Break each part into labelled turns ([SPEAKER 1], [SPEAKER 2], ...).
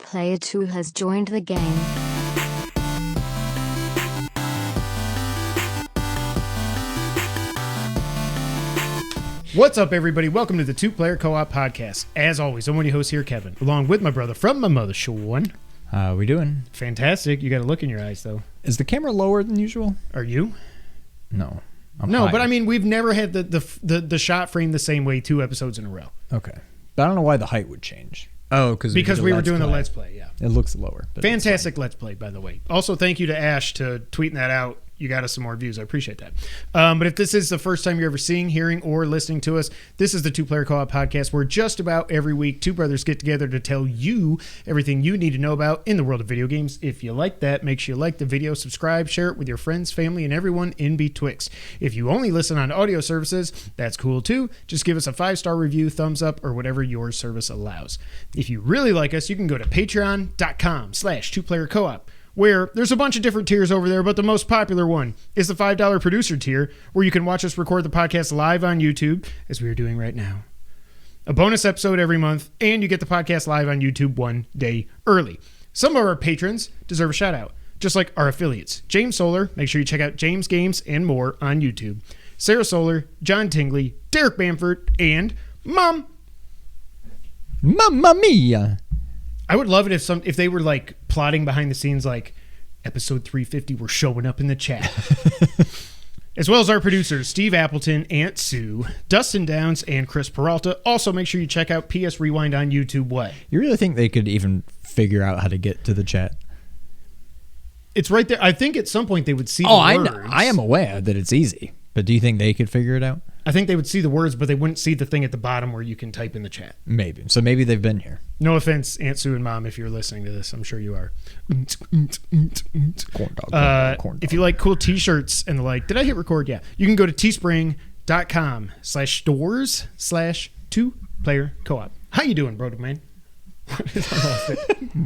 [SPEAKER 1] Player 2 has joined the game.
[SPEAKER 2] What's up, everybody? Welcome to the Two-Player Co-op Podcast. As always, I'm one of your hosts here, Kevin, along with my brother from my mother, Sean.
[SPEAKER 3] How we doing?
[SPEAKER 2] Fantastic. You got a look in your eyes, though.
[SPEAKER 3] Is the camera lower than usual?
[SPEAKER 2] Are you?
[SPEAKER 3] No.
[SPEAKER 2] No, higher. But I mean, we've never had the shot frame the same way 2 episodes in a row.
[SPEAKER 3] Okay. But I don't know why the height would change. Oh,
[SPEAKER 2] because we were doing the Let's Play, yeah.
[SPEAKER 3] It looks lower.
[SPEAKER 2] Fantastic Let's Play, by the way. Also, thank you to Ash to tweeting that out. You got us some more views. I appreciate that. But if this is the first time you're ever seeing, hearing, or listening to us, this is the Two-Player Co-op Podcast, where just about every week, two brothers get together to tell you everything you need to know about in the world of video games. If you like that, make sure you like the video, subscribe, share it with your friends, family, and everyone in betwixt. If you only listen on audio services, that's cool too. Just give us a 5-star review, thumbs up, or whatever your service allows. If you really like us, you can go to patreon.com/2playercoop. where there's a bunch of different tiers over there, but the most popular one is the $5 producer tier, where you can watch us record the podcast live on YouTube, as we are doing right now. A bonus episode every month, and you get the podcast live on YouTube 1 day early. Some of our patrons deserve a shout out, just like our affiliates. James Solar, make sure you check out James Games and More on YouTube. Sarah Solar, John Tingley, Derek Bamford, and Mom.
[SPEAKER 3] Mamma mia!
[SPEAKER 2] I would love it if they were like plotting behind the scenes, like episode 350 were showing up in the chat. As well as our producers, Steve Appleton, Aunt Sue, Dustin Downs, and Chris Peralta. Also, make sure you check out PS Rewind on YouTube. What?
[SPEAKER 3] You really think they could even figure out how to get to the chat?
[SPEAKER 2] It's right there. I think at some point they would see the words.
[SPEAKER 3] I am aware that it's easy, but do you think they could figure it out?
[SPEAKER 2] I think they would see the words, but they wouldn't see the thing at the bottom where you can type in the chat.
[SPEAKER 3] Maybe. So maybe they've been here.
[SPEAKER 2] No offense, Aunt Sue and Mom, if you're listening to this. I'm sure you are.
[SPEAKER 3] Corn dog.
[SPEAKER 2] If you like cool t-shirts and the like, did I hit record? Yeah. You can go to teespring.com/stores/2-player-co-op. How you doing, bro, man?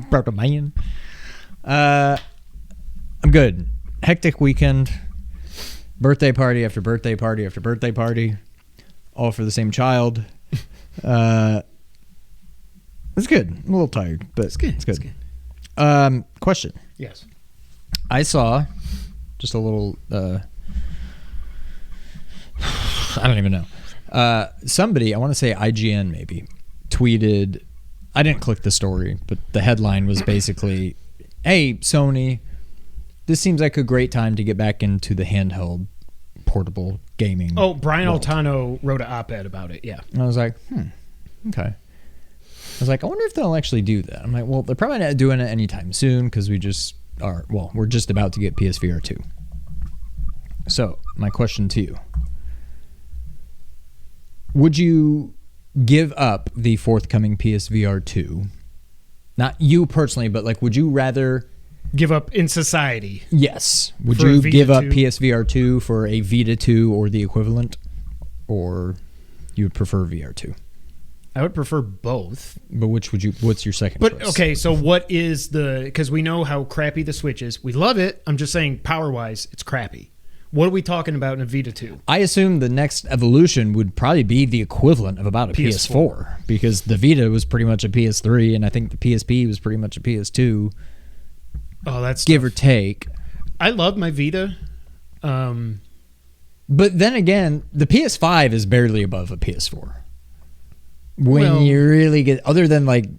[SPEAKER 3] Bro, man. I'm good. Hectic weekend. Birthday party after birthday party after birthday party, all for the same child. It's good. I'm a little tired, but
[SPEAKER 2] it's good.
[SPEAKER 3] It's good. Question.
[SPEAKER 2] Yes.
[SPEAKER 3] I saw just a little. I don't even know. Somebody, I want to say IGN maybe, tweeted. I didn't click the story, but the headline was basically, "Hey, Sony. This seems like a great time to get back into the handheld portable gaming."
[SPEAKER 2] Oh, Brian
[SPEAKER 3] world.
[SPEAKER 2] Altano wrote an op-ed about it, yeah.
[SPEAKER 3] And I was like, okay. I was like, I wonder if they'll actually do that. I'm like, well, they're probably not doing it anytime soon because we're just about to get PSVR 2. So, my question to you. Would you give up the forthcoming PSVR 2? Not you personally, but like, would you rather...
[SPEAKER 2] give up in society?
[SPEAKER 3] Yes. Would you give up PSVR 2 for a Vita 2 or the equivalent? Or you would prefer VR 2?
[SPEAKER 2] I would prefer both.
[SPEAKER 3] But what's your second choice?
[SPEAKER 2] Okay, so what is because we know how crappy the Switch is. We love it. I'm just saying power-wise, it's crappy. What are we talking about in a Vita 2? I
[SPEAKER 3] assume the next evolution would probably be the equivalent of about a PS4. Because the Vita was pretty much a PS3, and I think the PSP was pretty much a PS2.
[SPEAKER 2] Oh, that's
[SPEAKER 3] give or take.
[SPEAKER 2] I love my Vita.
[SPEAKER 3] But then again, the PS5 is barely above a PS4. When you really get, other than like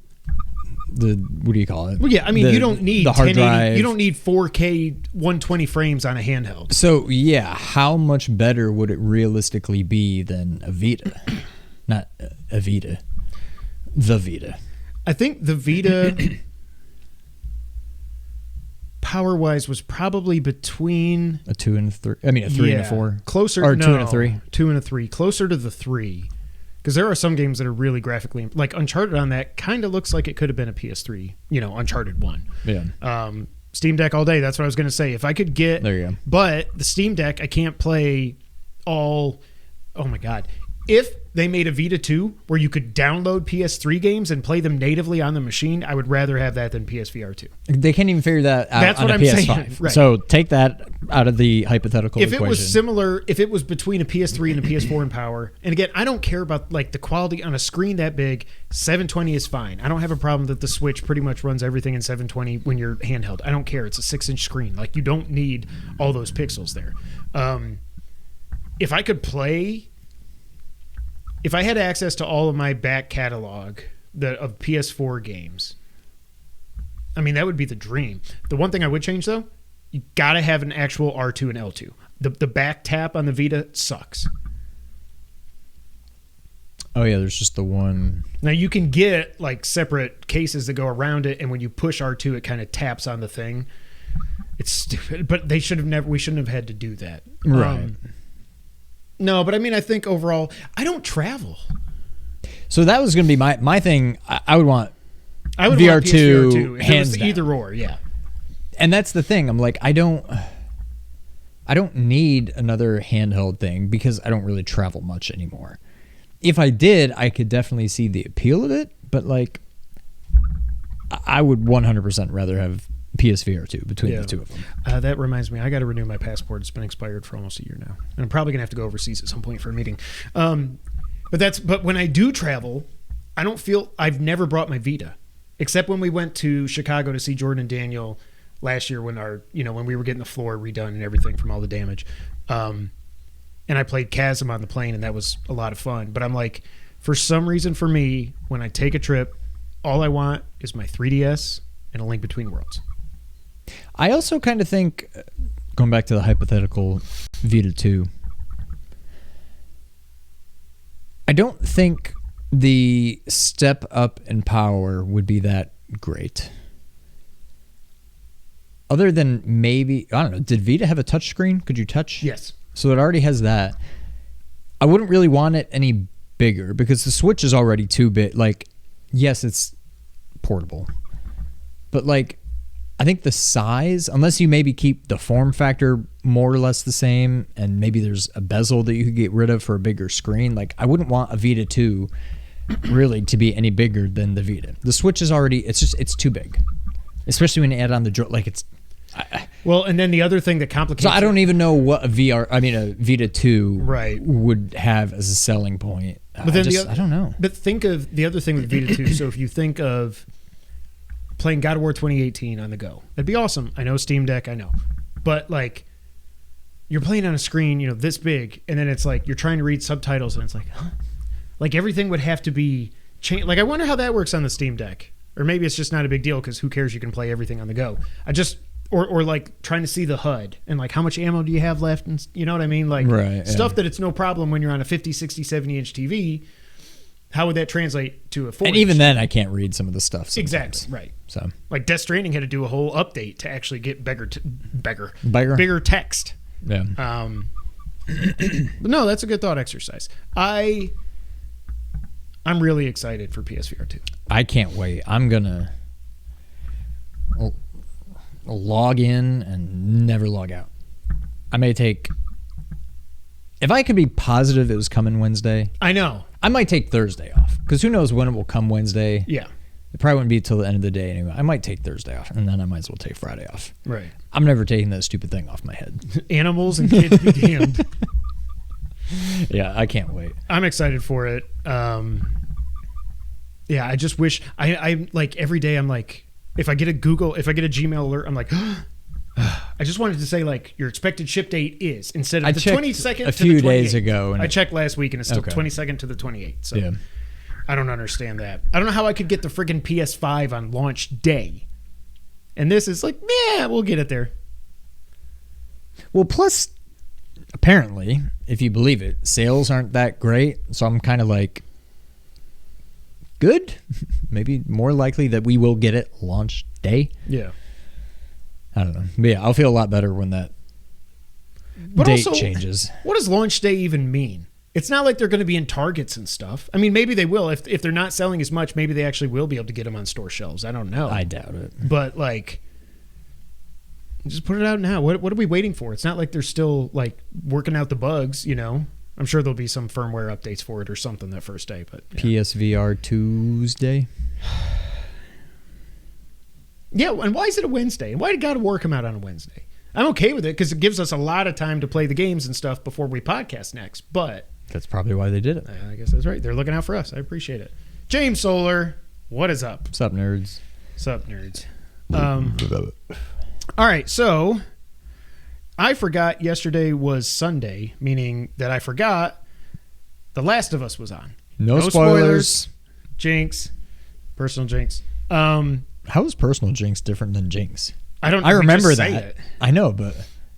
[SPEAKER 3] the, what do you call it?
[SPEAKER 2] Well, yeah, I mean, you don't need
[SPEAKER 3] the hard drive.
[SPEAKER 2] You don't need 4K 120 frames on a handheld.
[SPEAKER 3] So yeah, how much better would it realistically be than a Vita? Not a Vita. The Vita.
[SPEAKER 2] I think the Vita... power-wise was probably between
[SPEAKER 3] a 2 and a 3. I mean, a 3 and a 4.
[SPEAKER 2] Closer,
[SPEAKER 3] or 2 and a 3.
[SPEAKER 2] 2 and a 3. Closer to the 3, because there are some games that are really graphically, like Uncharted on that kind of looks like it could have been a PS3. Uncharted 1.
[SPEAKER 3] Yeah.
[SPEAKER 2] Steam Deck all day. That's what I was going to say. If I could get,
[SPEAKER 3] there you go.
[SPEAKER 2] But the Steam Deck, I can't play all. Oh my God. If they made a Vita 2 where you could download PS3 games and play them natively on the machine, I would rather have that than PSVR 2.
[SPEAKER 3] They can't even figure that out.
[SPEAKER 2] That's
[SPEAKER 3] on
[SPEAKER 2] what
[SPEAKER 3] a
[SPEAKER 2] I'm
[SPEAKER 3] PS5.
[SPEAKER 2] saying. Right.
[SPEAKER 3] So take that out of the hypothetical
[SPEAKER 2] If
[SPEAKER 3] equation.
[SPEAKER 2] it was similar, if it was between a PS3 and a PS4 in power, and again, I don't care about like the quality on a screen that big. 720 is fine. I don't have a problem that the Switch pretty much runs everything in 720 when you're handheld. I don't care. It's a 6-inch screen. Like you don't need all those pixels there. If I could play. If I had access to all of my back catalog of PS4 games, I mean, that would be the dream. The one thing I would change, though, you got to have an actual R2 and L2. The back tap on the Vita sucks.
[SPEAKER 3] Oh, yeah, there's just the one.
[SPEAKER 2] Now, you can get, like, separate cases that go around it, and when you push R2, it kind of taps on the thing. It's stupid, but we shouldn't have had to do that.
[SPEAKER 3] Right.
[SPEAKER 2] No, but I mean, I think overall, I don't travel.
[SPEAKER 3] So that was going to be my thing. I would want
[SPEAKER 2] VR2
[SPEAKER 3] hands
[SPEAKER 2] down.
[SPEAKER 3] down.
[SPEAKER 2] Either or, yeah.
[SPEAKER 3] And that's the thing. I'm like, I don't need another handheld thing because I don't really travel much anymore. If I did, I could definitely see the appeal of it, but like, I would 100% rather have PSVR 2 between the two of them.
[SPEAKER 2] That reminds me, I got to renew my passport. It's been expired for almost a year now, and I'm probably gonna have to go overseas at some point for a meeting. But when I do travel, I've never brought my Vita, except when we went to Chicago to see Jordan and Daniel last year when when we were getting the floor redone and everything from all the damage. And I played Chasm on the plane, and that was a lot of fun. But I'm like, for some reason, for me, when I take a trip, all I want is my 3DS and A Link Between Worlds.
[SPEAKER 3] I also kind of think, going back to the hypothetical Vita 2, I don't think the step up in power would be that great. Other than maybe, I don't know, did Vita have a touch screen? Could you touch?
[SPEAKER 2] Yes.
[SPEAKER 3] So it already has that. I wouldn't really want it any bigger because the Switch is already too big. Like, yes, it's portable. But like, I think the size, unless you maybe keep the form factor more or less the same, and maybe there's a bezel that you could get rid of for a bigger screen. Like, I wouldn't want a Vita 2 really to be any bigger than the Vita. The Switch is already, it's too big. Especially when you add on the, like it's...
[SPEAKER 2] Well, and then the other thing that complicates...
[SPEAKER 3] So I don't even know what a Vita 2 would have as a selling point.
[SPEAKER 2] But then
[SPEAKER 3] I don't know.
[SPEAKER 2] But think of the other thing with Vita 2. So if you think of playing God of War 2018 on the go, that'd be awesome. I know Steam Deck, I know. But like, you're playing on a screen, this big, and then it's like you're trying to read subtitles, and it's like, huh? Like everything would have to be changed. Like I wonder how that works on the Steam Deck. Or maybe it's just not a big deal because who cares? You can play everything on the go. Or like trying to see the HUD and like how much ammo do you have left? And you know what I mean? Like stuff that it's no problem when you're on a 50, 60, 70-inch TV. How would that translate to a 4-inch?
[SPEAKER 3] And even then, I can't read some of the stuff sometimes.
[SPEAKER 2] Exactly, right.
[SPEAKER 3] So,
[SPEAKER 2] like Death Stranding had to do a whole update to actually get bigger text.
[SPEAKER 3] Yeah.
[SPEAKER 2] But no, that's a good thought exercise. I'm really excited for PSVR 2.
[SPEAKER 3] I can't wait. I'm gonna log in and never log out. I may take, if I could be positive it was coming Wednesday,
[SPEAKER 2] I know.
[SPEAKER 3] I might take Thursday off because who knows when it will come Wednesday.
[SPEAKER 2] Yeah.
[SPEAKER 3] It probably wouldn't be till the end of the day anyway. I might take Thursday off and then I might as well take Friday off.
[SPEAKER 2] Right.
[SPEAKER 3] I'm never taking that stupid thing off my head.
[SPEAKER 2] Animals and kids be damned.
[SPEAKER 3] Yeah, I can't wait. I'm
[SPEAKER 2] excited for it. Yeah, I just wish I like every day I'm like, if I get a Gmail alert, I'm like, I just wanted to say like your expected ship date is instead of the 22nd
[SPEAKER 3] a few days ago.
[SPEAKER 2] And I checked last week and it's still 22nd to the 28th. So yeah. I don't understand that. I don't know how I could get the friggin' PS5 on launch day. And this is like, yeah, we'll get it there.
[SPEAKER 3] Well, plus, apparently, if you believe it, sales aren't that great. So I'm kind of like, good. Maybe more likely that we will get it launch day.
[SPEAKER 2] Yeah.
[SPEAKER 3] I don't know. But yeah, I'll feel a lot better when that date changes.
[SPEAKER 2] What does launch day even mean? It's not like they're going to be in Targets and stuff. I mean, maybe they will. If they're not selling as much, maybe they actually will be able to get them on store shelves. I don't know.
[SPEAKER 3] I doubt it.
[SPEAKER 2] But like, just put it out now. What are we waiting for? It's not like they're still like working out the bugs, I'm sure there'll be some firmware updates for it or something that first day. But
[SPEAKER 3] PSVR Tuesday.
[SPEAKER 2] Yeah, and why is it a Wednesday? And why did God of War come out on a Wednesday? I'm okay with it because it gives us a lot of time to play the games and stuff before we podcast next. But
[SPEAKER 3] that's probably why they did it.
[SPEAKER 2] I guess that's right. They're looking out for us. I appreciate it. James Solar, what is up?
[SPEAKER 3] What's up, nerds?
[SPEAKER 2] What's up, nerds? All right, so I forgot yesterday was Sunday, meaning that I forgot The Last of Us was on.
[SPEAKER 3] No spoilers.
[SPEAKER 2] Jinx. Personal jinx.
[SPEAKER 3] How is personal jinx different than jinx?
[SPEAKER 2] I
[SPEAKER 3] remember that. I know, but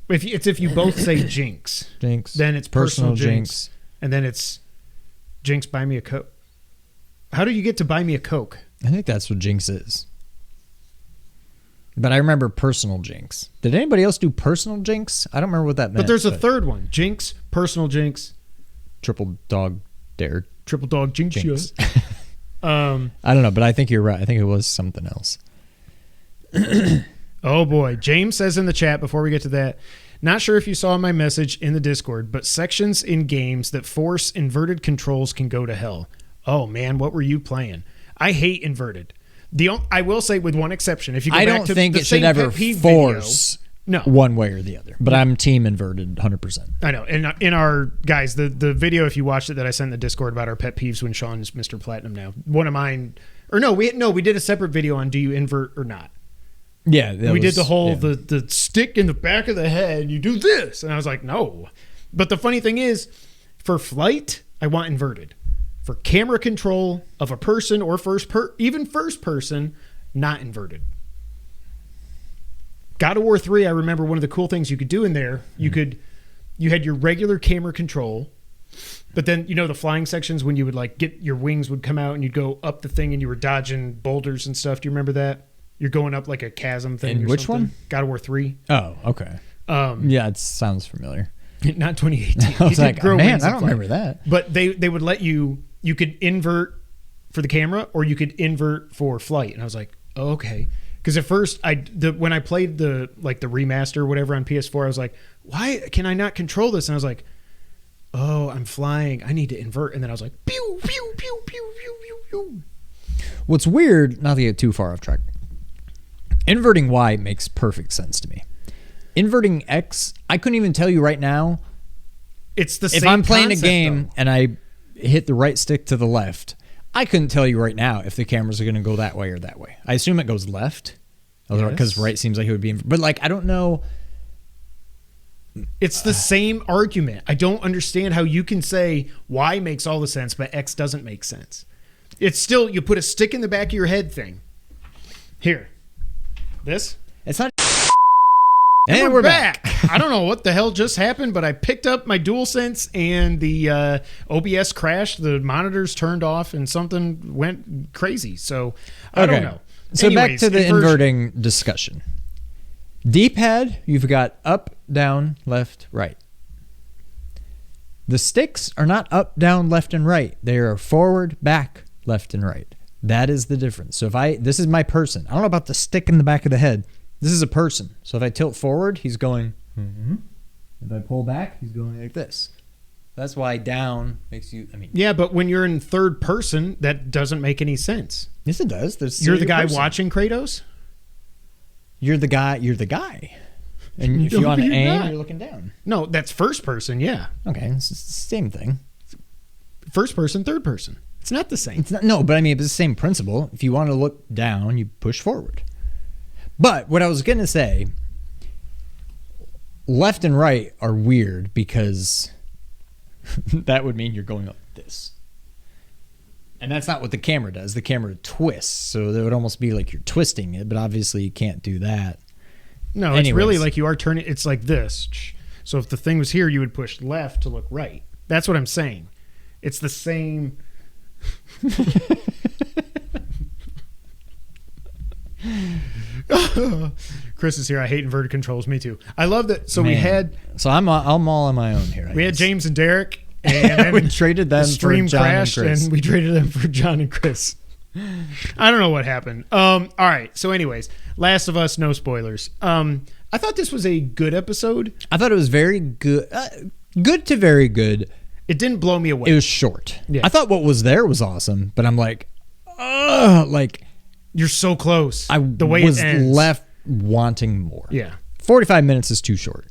[SPEAKER 2] if you both say jinx, then it's personal jinx, and then it's jinx. Buy me a Coke. How do you get to buy me a Coke?
[SPEAKER 3] I think that's what jinx is. But I remember personal jinx. Did anybody else do personal jinx? I don't remember what that meant.
[SPEAKER 2] But there's a third one: jinx, personal jinx,
[SPEAKER 3] triple dog dare,
[SPEAKER 2] triple dog jinx.
[SPEAKER 3] I don't know, but I think you're right. I think it was something else.
[SPEAKER 2] Oh boy. James says in the chat before we get to that, not sure if you saw my message in the Discord, but sections in games that force inverted controls can go to hell. Oh man, what were you playing? I hate inverted. I will say with one exception. If you go
[SPEAKER 3] I
[SPEAKER 2] back
[SPEAKER 3] don't
[SPEAKER 2] to
[SPEAKER 3] think
[SPEAKER 2] the
[SPEAKER 3] it should ever force one way or the other. But I'm team inverted 100%.
[SPEAKER 2] I know. And in our guys, the video, if you watched it that I sent in the Discord about our pet peeves when Sean's Mr. Platinum now, one of mine, or we did a separate video on do you invert or not.
[SPEAKER 3] Yeah,
[SPEAKER 2] we did the whole the stick in the back of the head. You do this, and I was like, no. But the funny thing is, for flight, I want inverted. For camera control of a person or even first person, not inverted. God of War 3, I remember one of the cool things you could do in there. You had your regular camera control, but then the flying sections when you would like get your wings would come out and you'd go up the thing and you were dodging boulders and stuff. Do you remember that? You're going up like a chasm thing.
[SPEAKER 3] And which one?
[SPEAKER 2] God of War 3.
[SPEAKER 3] Oh, okay. Yeah, it sounds familiar.
[SPEAKER 2] Not 2018.
[SPEAKER 3] I was like, man, I don't remember that.
[SPEAKER 2] But they would let you could invert for the camera or you could invert for flight. And I was like, oh, okay. Because at first, when I played the remaster or whatever on PS4, I was like, why can I not control this? And I was like, oh, I'm flying. I need to invert. And then I was like, pew, pew, pew, pew, pew, pew, pew.
[SPEAKER 3] What's weird, not to get too far off track, inverting Y makes perfect sense to me. Inverting X, I couldn't even tell you right now.
[SPEAKER 2] It's the same
[SPEAKER 3] If I'm playing
[SPEAKER 2] concept,
[SPEAKER 3] a game
[SPEAKER 2] though,
[SPEAKER 3] and I hit the right stick to the left, I couldn't tell you right now if the cameras are going to go that way or that way. I assume it goes left, because right seems like it would be. But I don't know.
[SPEAKER 2] It's the same argument. I don't understand how you can say Y makes all the sense, but X doesn't make sense. It's still, you put a stick in the back of your head thing. Here. This.
[SPEAKER 3] It's not.
[SPEAKER 2] And we're back. I don't know what the hell just happened, but I picked up my DualSense and the OBS crashed. The monitors turned off and something went crazy. So I don't know.
[SPEAKER 3] So back to the inverting discussion. D-pad, you've got up, down, left, right. The sticks are not up, down, left, and right. They are forward, back, left, and right. That is the difference. So this is my person. I don't know about the stick in the back of the head. This is a person. So if I tilt forward, he's going. Mm-hmm. If I pull back, he's going like this. That's why down makes you. Yeah,
[SPEAKER 2] but when you're in third person, that doesn't make any sense.
[SPEAKER 3] Yes, it does.
[SPEAKER 2] You're the guy watching Kratos.
[SPEAKER 3] You're the guy. And if you want to aim, you're looking down.
[SPEAKER 2] No, that's first person. Yeah.
[SPEAKER 3] Okay, it's the same thing.
[SPEAKER 2] First person, third person. It's not the same.
[SPEAKER 3] It's not. No, but I mean, it's the same principle. If you want to look down, you push forward. But what I was going to say, left and right are weird because that would mean you're going like this. And that's not what the camera does. The camera twists. So that would almost be like you're twisting it, but obviously you can't do that.
[SPEAKER 2] No, it's really like you are turning. It's like this. So if the thing was here, you would push left to look right. That's what I'm saying. It's the same. Chris is here. I hate inverted controls. Me too. I love that. So
[SPEAKER 3] I'm all on my own here.
[SPEAKER 2] We had James and Derek, and then
[SPEAKER 3] we traded them.
[SPEAKER 2] The stream
[SPEAKER 3] for John
[SPEAKER 2] crashed,
[SPEAKER 3] and
[SPEAKER 2] we traded them for John and Chris. I don't know what happened. All right. So, anyways, Last of Us, no spoilers. I thought this was a good episode.
[SPEAKER 3] I thought it was very good. Good to very good.
[SPEAKER 2] It didn't blow me away.
[SPEAKER 3] It was short.
[SPEAKER 2] Yeah.
[SPEAKER 3] I thought what was there was awesome, but I'm like, like
[SPEAKER 2] you're so close. The way
[SPEAKER 3] was
[SPEAKER 2] it ends.
[SPEAKER 3] left wanting more.
[SPEAKER 2] Yeah.
[SPEAKER 3] 45 minutes is too short.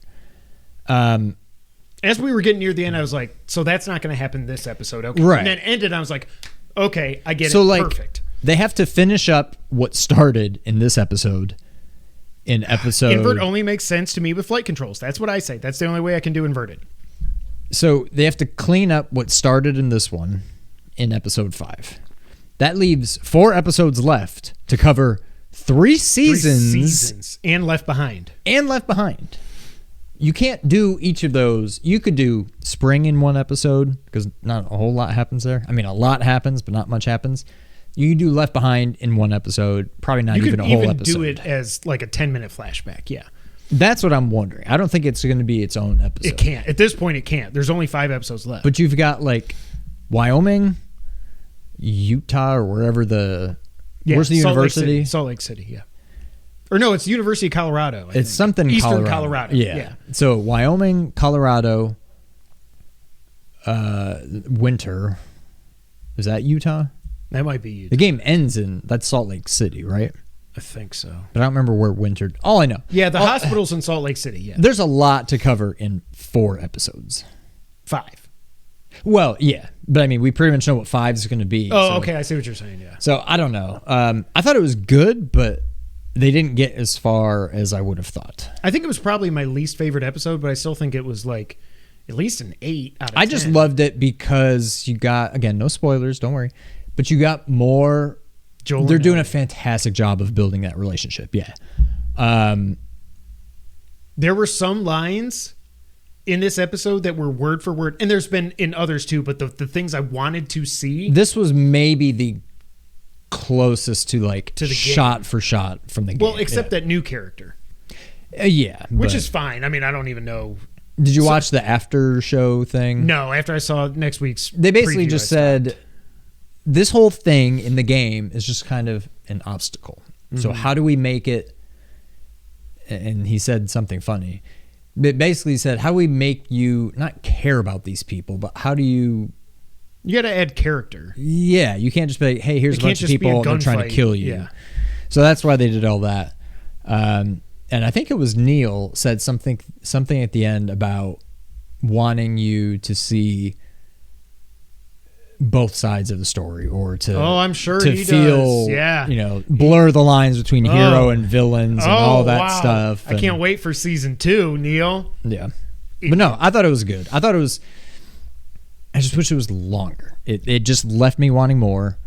[SPEAKER 2] As we were getting near the end, I was like, so that's not going to happen this episode. Okay.
[SPEAKER 3] Right.
[SPEAKER 2] And then ended, I was like, okay, I get
[SPEAKER 3] So,
[SPEAKER 2] it.
[SPEAKER 3] like,
[SPEAKER 2] Perfect.
[SPEAKER 3] they have to finish up what started in this episode.
[SPEAKER 2] Invert only makes sense to me with flight controls. That's what I say. That's the only way I can do inverted.
[SPEAKER 3] So they have to clean up what started in this one in episode 5. That leaves 4 episodes left to cover 3 seasons.
[SPEAKER 2] And Left Behind.
[SPEAKER 3] And Left Behind. You can't do each of those. You could do Spring in one episode because not a whole lot happens there. I mean, a lot happens, but not much happens. You can do Left Behind in one episode, probably not even a whole episode.
[SPEAKER 2] You could even do it as like a 10-minute flashback, yeah.
[SPEAKER 3] That's what I'm wondering. I don't think it's going to be its own episode.
[SPEAKER 2] It can't. At this point, it can't. There's only 5 episodes left.
[SPEAKER 3] But you've got like Wyoming, Utah, or wherever where's the university?
[SPEAKER 2] Salt Lake City, yeah. Or no, it's University of Colorado.
[SPEAKER 3] It's something
[SPEAKER 2] Eastern Colorado.
[SPEAKER 3] Yeah. So Wyoming, Colorado, winter. Is that Utah?
[SPEAKER 2] That might be Utah.
[SPEAKER 3] The game ends that's Salt Lake City, right?
[SPEAKER 2] I think so.
[SPEAKER 3] But I don't remember where winter. All I know.
[SPEAKER 2] Yeah, the hospital's in Salt Lake City, yeah.
[SPEAKER 3] There's a lot to cover in 4 episodes.
[SPEAKER 2] 5.
[SPEAKER 3] Well, yeah. But I mean, we pretty much know what 5 is going to be.
[SPEAKER 2] Oh, okay. I see what you're saying, yeah.
[SPEAKER 3] So I don't know. I thought it was good, but they didn't get as far as I would have thought.
[SPEAKER 2] I think it was probably my least favorite episode, but I still think it was like at least an 8 out of 10.
[SPEAKER 3] I just loved it because you got, again, no spoilers, don't worry, but you got more.
[SPEAKER 2] Joel
[SPEAKER 3] they're doing a fantastic job of building that relationship. Yeah.
[SPEAKER 2] There were some lines in this episode that were word for word, and there's been in others too, but the things I wanted to see.
[SPEAKER 3] This was maybe the closest to the shot
[SPEAKER 2] game.
[SPEAKER 3] For shot from the game.
[SPEAKER 2] Well, except that new character.
[SPEAKER 3] Yeah.
[SPEAKER 2] Which is fine. I mean, I don't even know.
[SPEAKER 3] Did you watch the after show thing?
[SPEAKER 2] No, after I saw next week's
[SPEAKER 3] They basically
[SPEAKER 2] preview,
[SPEAKER 3] just said this whole thing in the game is just kind of an obstacle. Mm-hmm. So how do we make it? And he said something funny. But basically said, how do we make you not care about these people, but how do you...
[SPEAKER 2] You got to add character.
[SPEAKER 3] Yeah, you can't just be like, hey, here's a bunch of people and they're trying to kill you.
[SPEAKER 2] Yeah.
[SPEAKER 3] So that's why they did all that. And I think it was Neil said something at the end about wanting you to see both sides of the story, or to
[SPEAKER 2] I'm sure
[SPEAKER 3] to
[SPEAKER 2] he
[SPEAKER 3] feel
[SPEAKER 2] does. Yeah,
[SPEAKER 3] blur the lines between hero and villains and all that stuff.
[SPEAKER 2] I can't wait for season 2, Neil.
[SPEAKER 3] Yeah, but no, I thought it was good. I just wish it was longer. It just left me wanting more.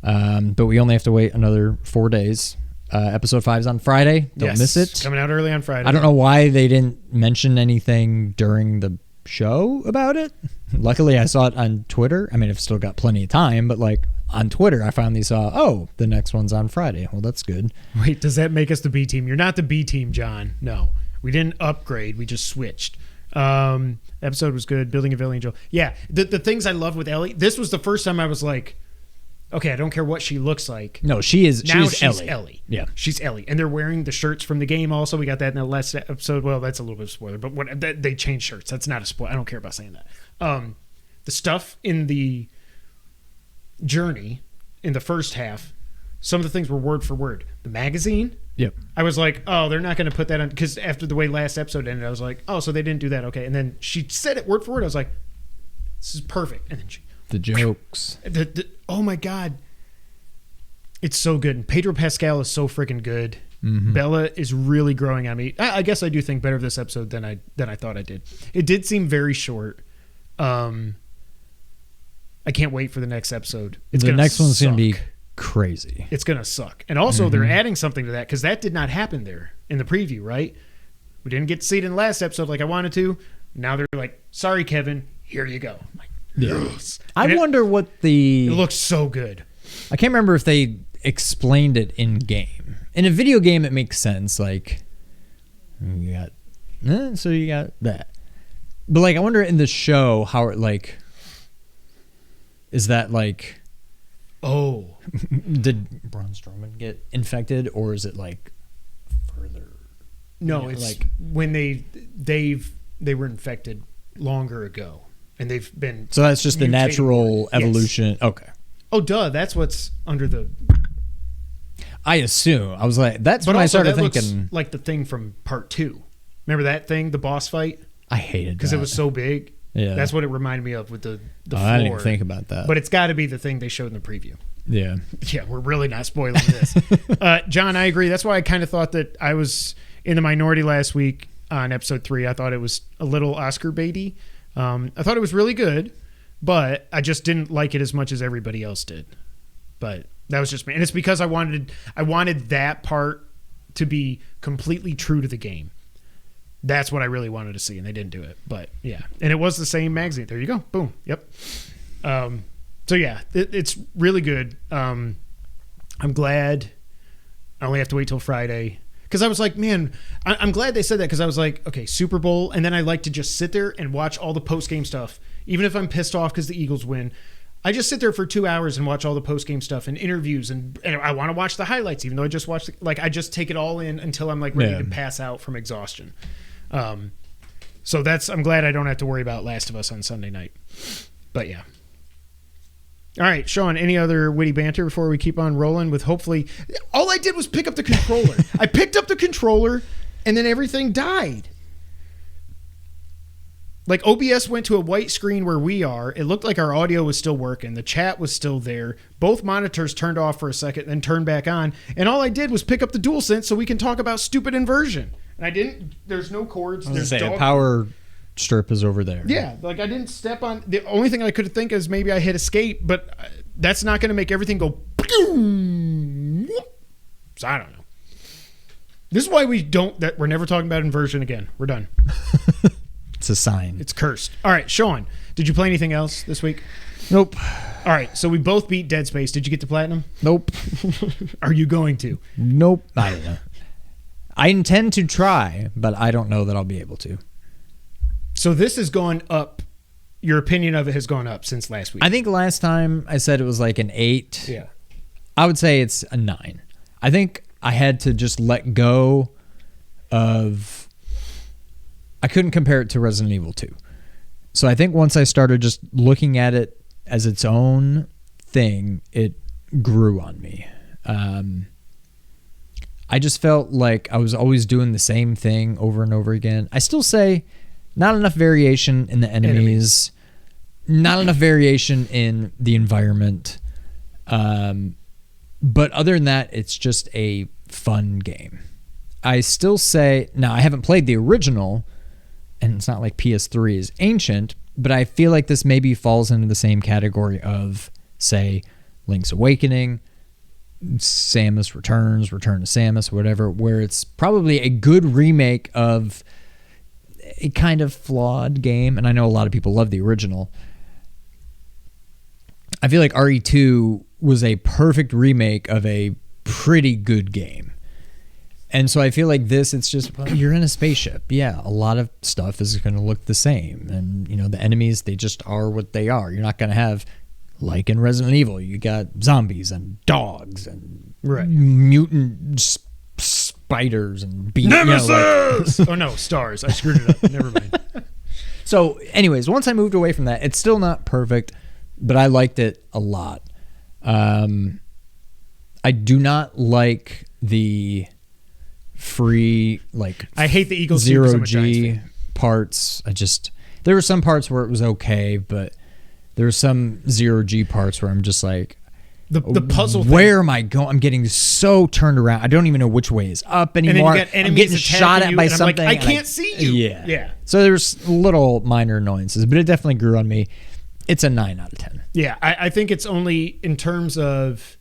[SPEAKER 3] But we only have to wait another 4 days. Episode 5 is on Friday. Don't miss it.
[SPEAKER 2] Coming out early on Friday.
[SPEAKER 3] I don't know why they didn't mention anything during the show about it. Luckily, I saw it on Twitter. I mean, I've still got plenty of time, but on Twitter, I finally saw, the next one's on Friday. Well, that's good.
[SPEAKER 2] Wait, does that make us the B team? You're not the B team, John. No, we didn't upgrade. We just switched. Episode was good. Building a villain angel. Yeah, the things I love with Ellie. This was the first time I was like, okay, I don't care what she looks like.
[SPEAKER 3] No, she's
[SPEAKER 2] Ellie.
[SPEAKER 3] Ellie. Yeah,
[SPEAKER 2] she's Ellie, and they're wearing the shirts from the game. Also, we got that in the last episode. Well, that's a little bit of a spoiler, but they changed shirts. That's not a spoiler. I don't care about saying that. The stuff in the journey in the first half, some of the things were word for word. The magazine.
[SPEAKER 3] Yep.
[SPEAKER 2] I was like, oh, they're not going to put that on, because after the way last episode ended, I was like, oh, so they didn't do that. Okay, and then she said it word for word. I was like, this is perfect. And then
[SPEAKER 3] the jokes.
[SPEAKER 2] Oh my God. It's so good. And Pedro Pascal is so freaking good. Mm-hmm. Bella is really growing on me. I guess I do think better of this episode than I thought I did. It did seem very short. I can't wait for the next episode.
[SPEAKER 3] The next one's going to be crazy.
[SPEAKER 2] It's going to suck. And also they're adding something to that, because that did not happen there in the preview, right? We didn't get to see it in the last episode like I wanted to. Now they're like, sorry, Kevin, here you go. I'm like, yes.
[SPEAKER 3] I wonder what
[SPEAKER 2] it looks so good.
[SPEAKER 3] I can't remember if they explained it in game. In a video game, it makes sense. Like, you got that. But I wonder in the show how it is that did Braun Strowman get infected, or is it further?
[SPEAKER 2] No, it's when they were infected longer ago. and they've been.
[SPEAKER 3] So that's just the
[SPEAKER 2] mutating
[SPEAKER 3] natural
[SPEAKER 2] more.
[SPEAKER 3] evolution.
[SPEAKER 2] Yes.
[SPEAKER 3] Okay.
[SPEAKER 2] Oh, duh! That's what's under the.
[SPEAKER 3] I assume. I was like, that's
[SPEAKER 2] But
[SPEAKER 3] when I
[SPEAKER 2] also
[SPEAKER 3] started
[SPEAKER 2] that looks
[SPEAKER 3] thinking.
[SPEAKER 2] like the thing from part 2. Remember that thing, the boss fight?
[SPEAKER 3] I hated
[SPEAKER 2] Because
[SPEAKER 3] that.
[SPEAKER 2] it was so big.
[SPEAKER 3] Yeah.
[SPEAKER 2] That's what it reminded me of with the floor.
[SPEAKER 3] I didn't even think about that.
[SPEAKER 2] But it's got to be the thing they showed in the preview.
[SPEAKER 3] Yeah.
[SPEAKER 2] Yeah, we're really not spoiling this. John, I agree. That's why I kind of thought that I was in the minority last week on episode 3. I thought it was a little Oscar baity. I thought it was really good, but I just didn't like it as much as everybody else did. But that was just me. And it's because I wanted that part to be completely true to the game. That's what I really wanted to see, and they didn't do it. But yeah, and it was the same magazine. There you go. Boom. Yep. So yeah, it's really good. I'm glad I only have to wait till Friday, because I was like, man, I'm glad they said that, because I was like, okay, Super Bowl, and then I like to just sit there and watch all the post-game stuff, even if I'm pissed off because the Eagles win. I just sit there for 2 hours and watch all the post-game stuff and interviews, and I want to watch the highlights, even though I just watched, I just take it all in until I'm like ready to pass out from exhaustion. So I'm glad I don't have to worry about Last of Us on Sunday night. But yeah. All right, Sean, any other witty banter before we keep on rolling with hopefully... All I did was pick up the controller. I picked up the controller, and then everything died. Like, OBS went to a white screen where we are. It looked like our audio was still working. The chat was still there. Both monitors turned off for a second, then turned back on. And all I did was pick up the DualSense so we can talk about stupid inversion. And I didn't... There's no cords. There's
[SPEAKER 3] a power strip is over there.
[SPEAKER 2] Yeah, like I didn't step on... The only thing I could think is maybe I hit escape, but that's not going to make everything go... So I don't know. This is why we're never talking about inversion again. We're done.
[SPEAKER 3] It's a sign.
[SPEAKER 2] It's cursed. All right, Sean, did you play anything else this week?
[SPEAKER 3] Nope.
[SPEAKER 2] All right, so we both beat Dead Space. Did you get to platinum?
[SPEAKER 3] Nope.
[SPEAKER 2] Are you going to?
[SPEAKER 3] Nope. I don't know. I intend to try, but I don't know that I'll be able to.
[SPEAKER 2] So this has gone up. Your opinion of it has gone up since last week.
[SPEAKER 3] I think last time I said it was like an 8.
[SPEAKER 2] Yeah.
[SPEAKER 3] I would say it's a 9. I think I had to just let go of... I couldn't compare it to Resident Evil 2. So I think once I started just looking at it as its own thing, it grew on me. I just felt like I was always doing the same thing over and over again. I still say not enough variation in the enemies, not enough variation in the environment. But other than that, it's just a fun game. I still say, now I haven't played the original, and it's not like PS3 is ancient, but I feel like this maybe falls into the same category of, say, Link's Awakening, Samus Returns, Return to Samus, whatever, where it's probably a good remake of a kind of flawed game, and I know a lot of people love the original. I feel like RE2 was a perfect remake of a pretty good game. And so I feel like this, it's just, well, you're in a spaceship. Yeah, a lot of stuff is going to look the same. And, you know, the enemies, they just are what they are. You're not going to have, like in Resident Evil, you got zombies and dogs and mutant spiders and bees.
[SPEAKER 2] Nemesis! You know, oh, no, stars. I screwed it up. Never mind.
[SPEAKER 3] So, anyways, once I moved away from that, it's still not perfect, but I liked it a lot. I do not like the... free, like,
[SPEAKER 2] I hate the Eagles
[SPEAKER 3] 0G parts. There were some parts where it was okay, but there were some 0G parts where I'm just like,
[SPEAKER 2] the puzzle
[SPEAKER 3] where am I going? I'm getting so turned around. I don't even know which way is up anymore.
[SPEAKER 2] And then you got
[SPEAKER 3] I'm getting shot at by something.
[SPEAKER 2] Like, I can't see you.
[SPEAKER 3] Yeah. So there's little minor annoyances, but it definitely grew on me. It's a 9 out of 10.
[SPEAKER 2] Yeah, I think it's only in terms of...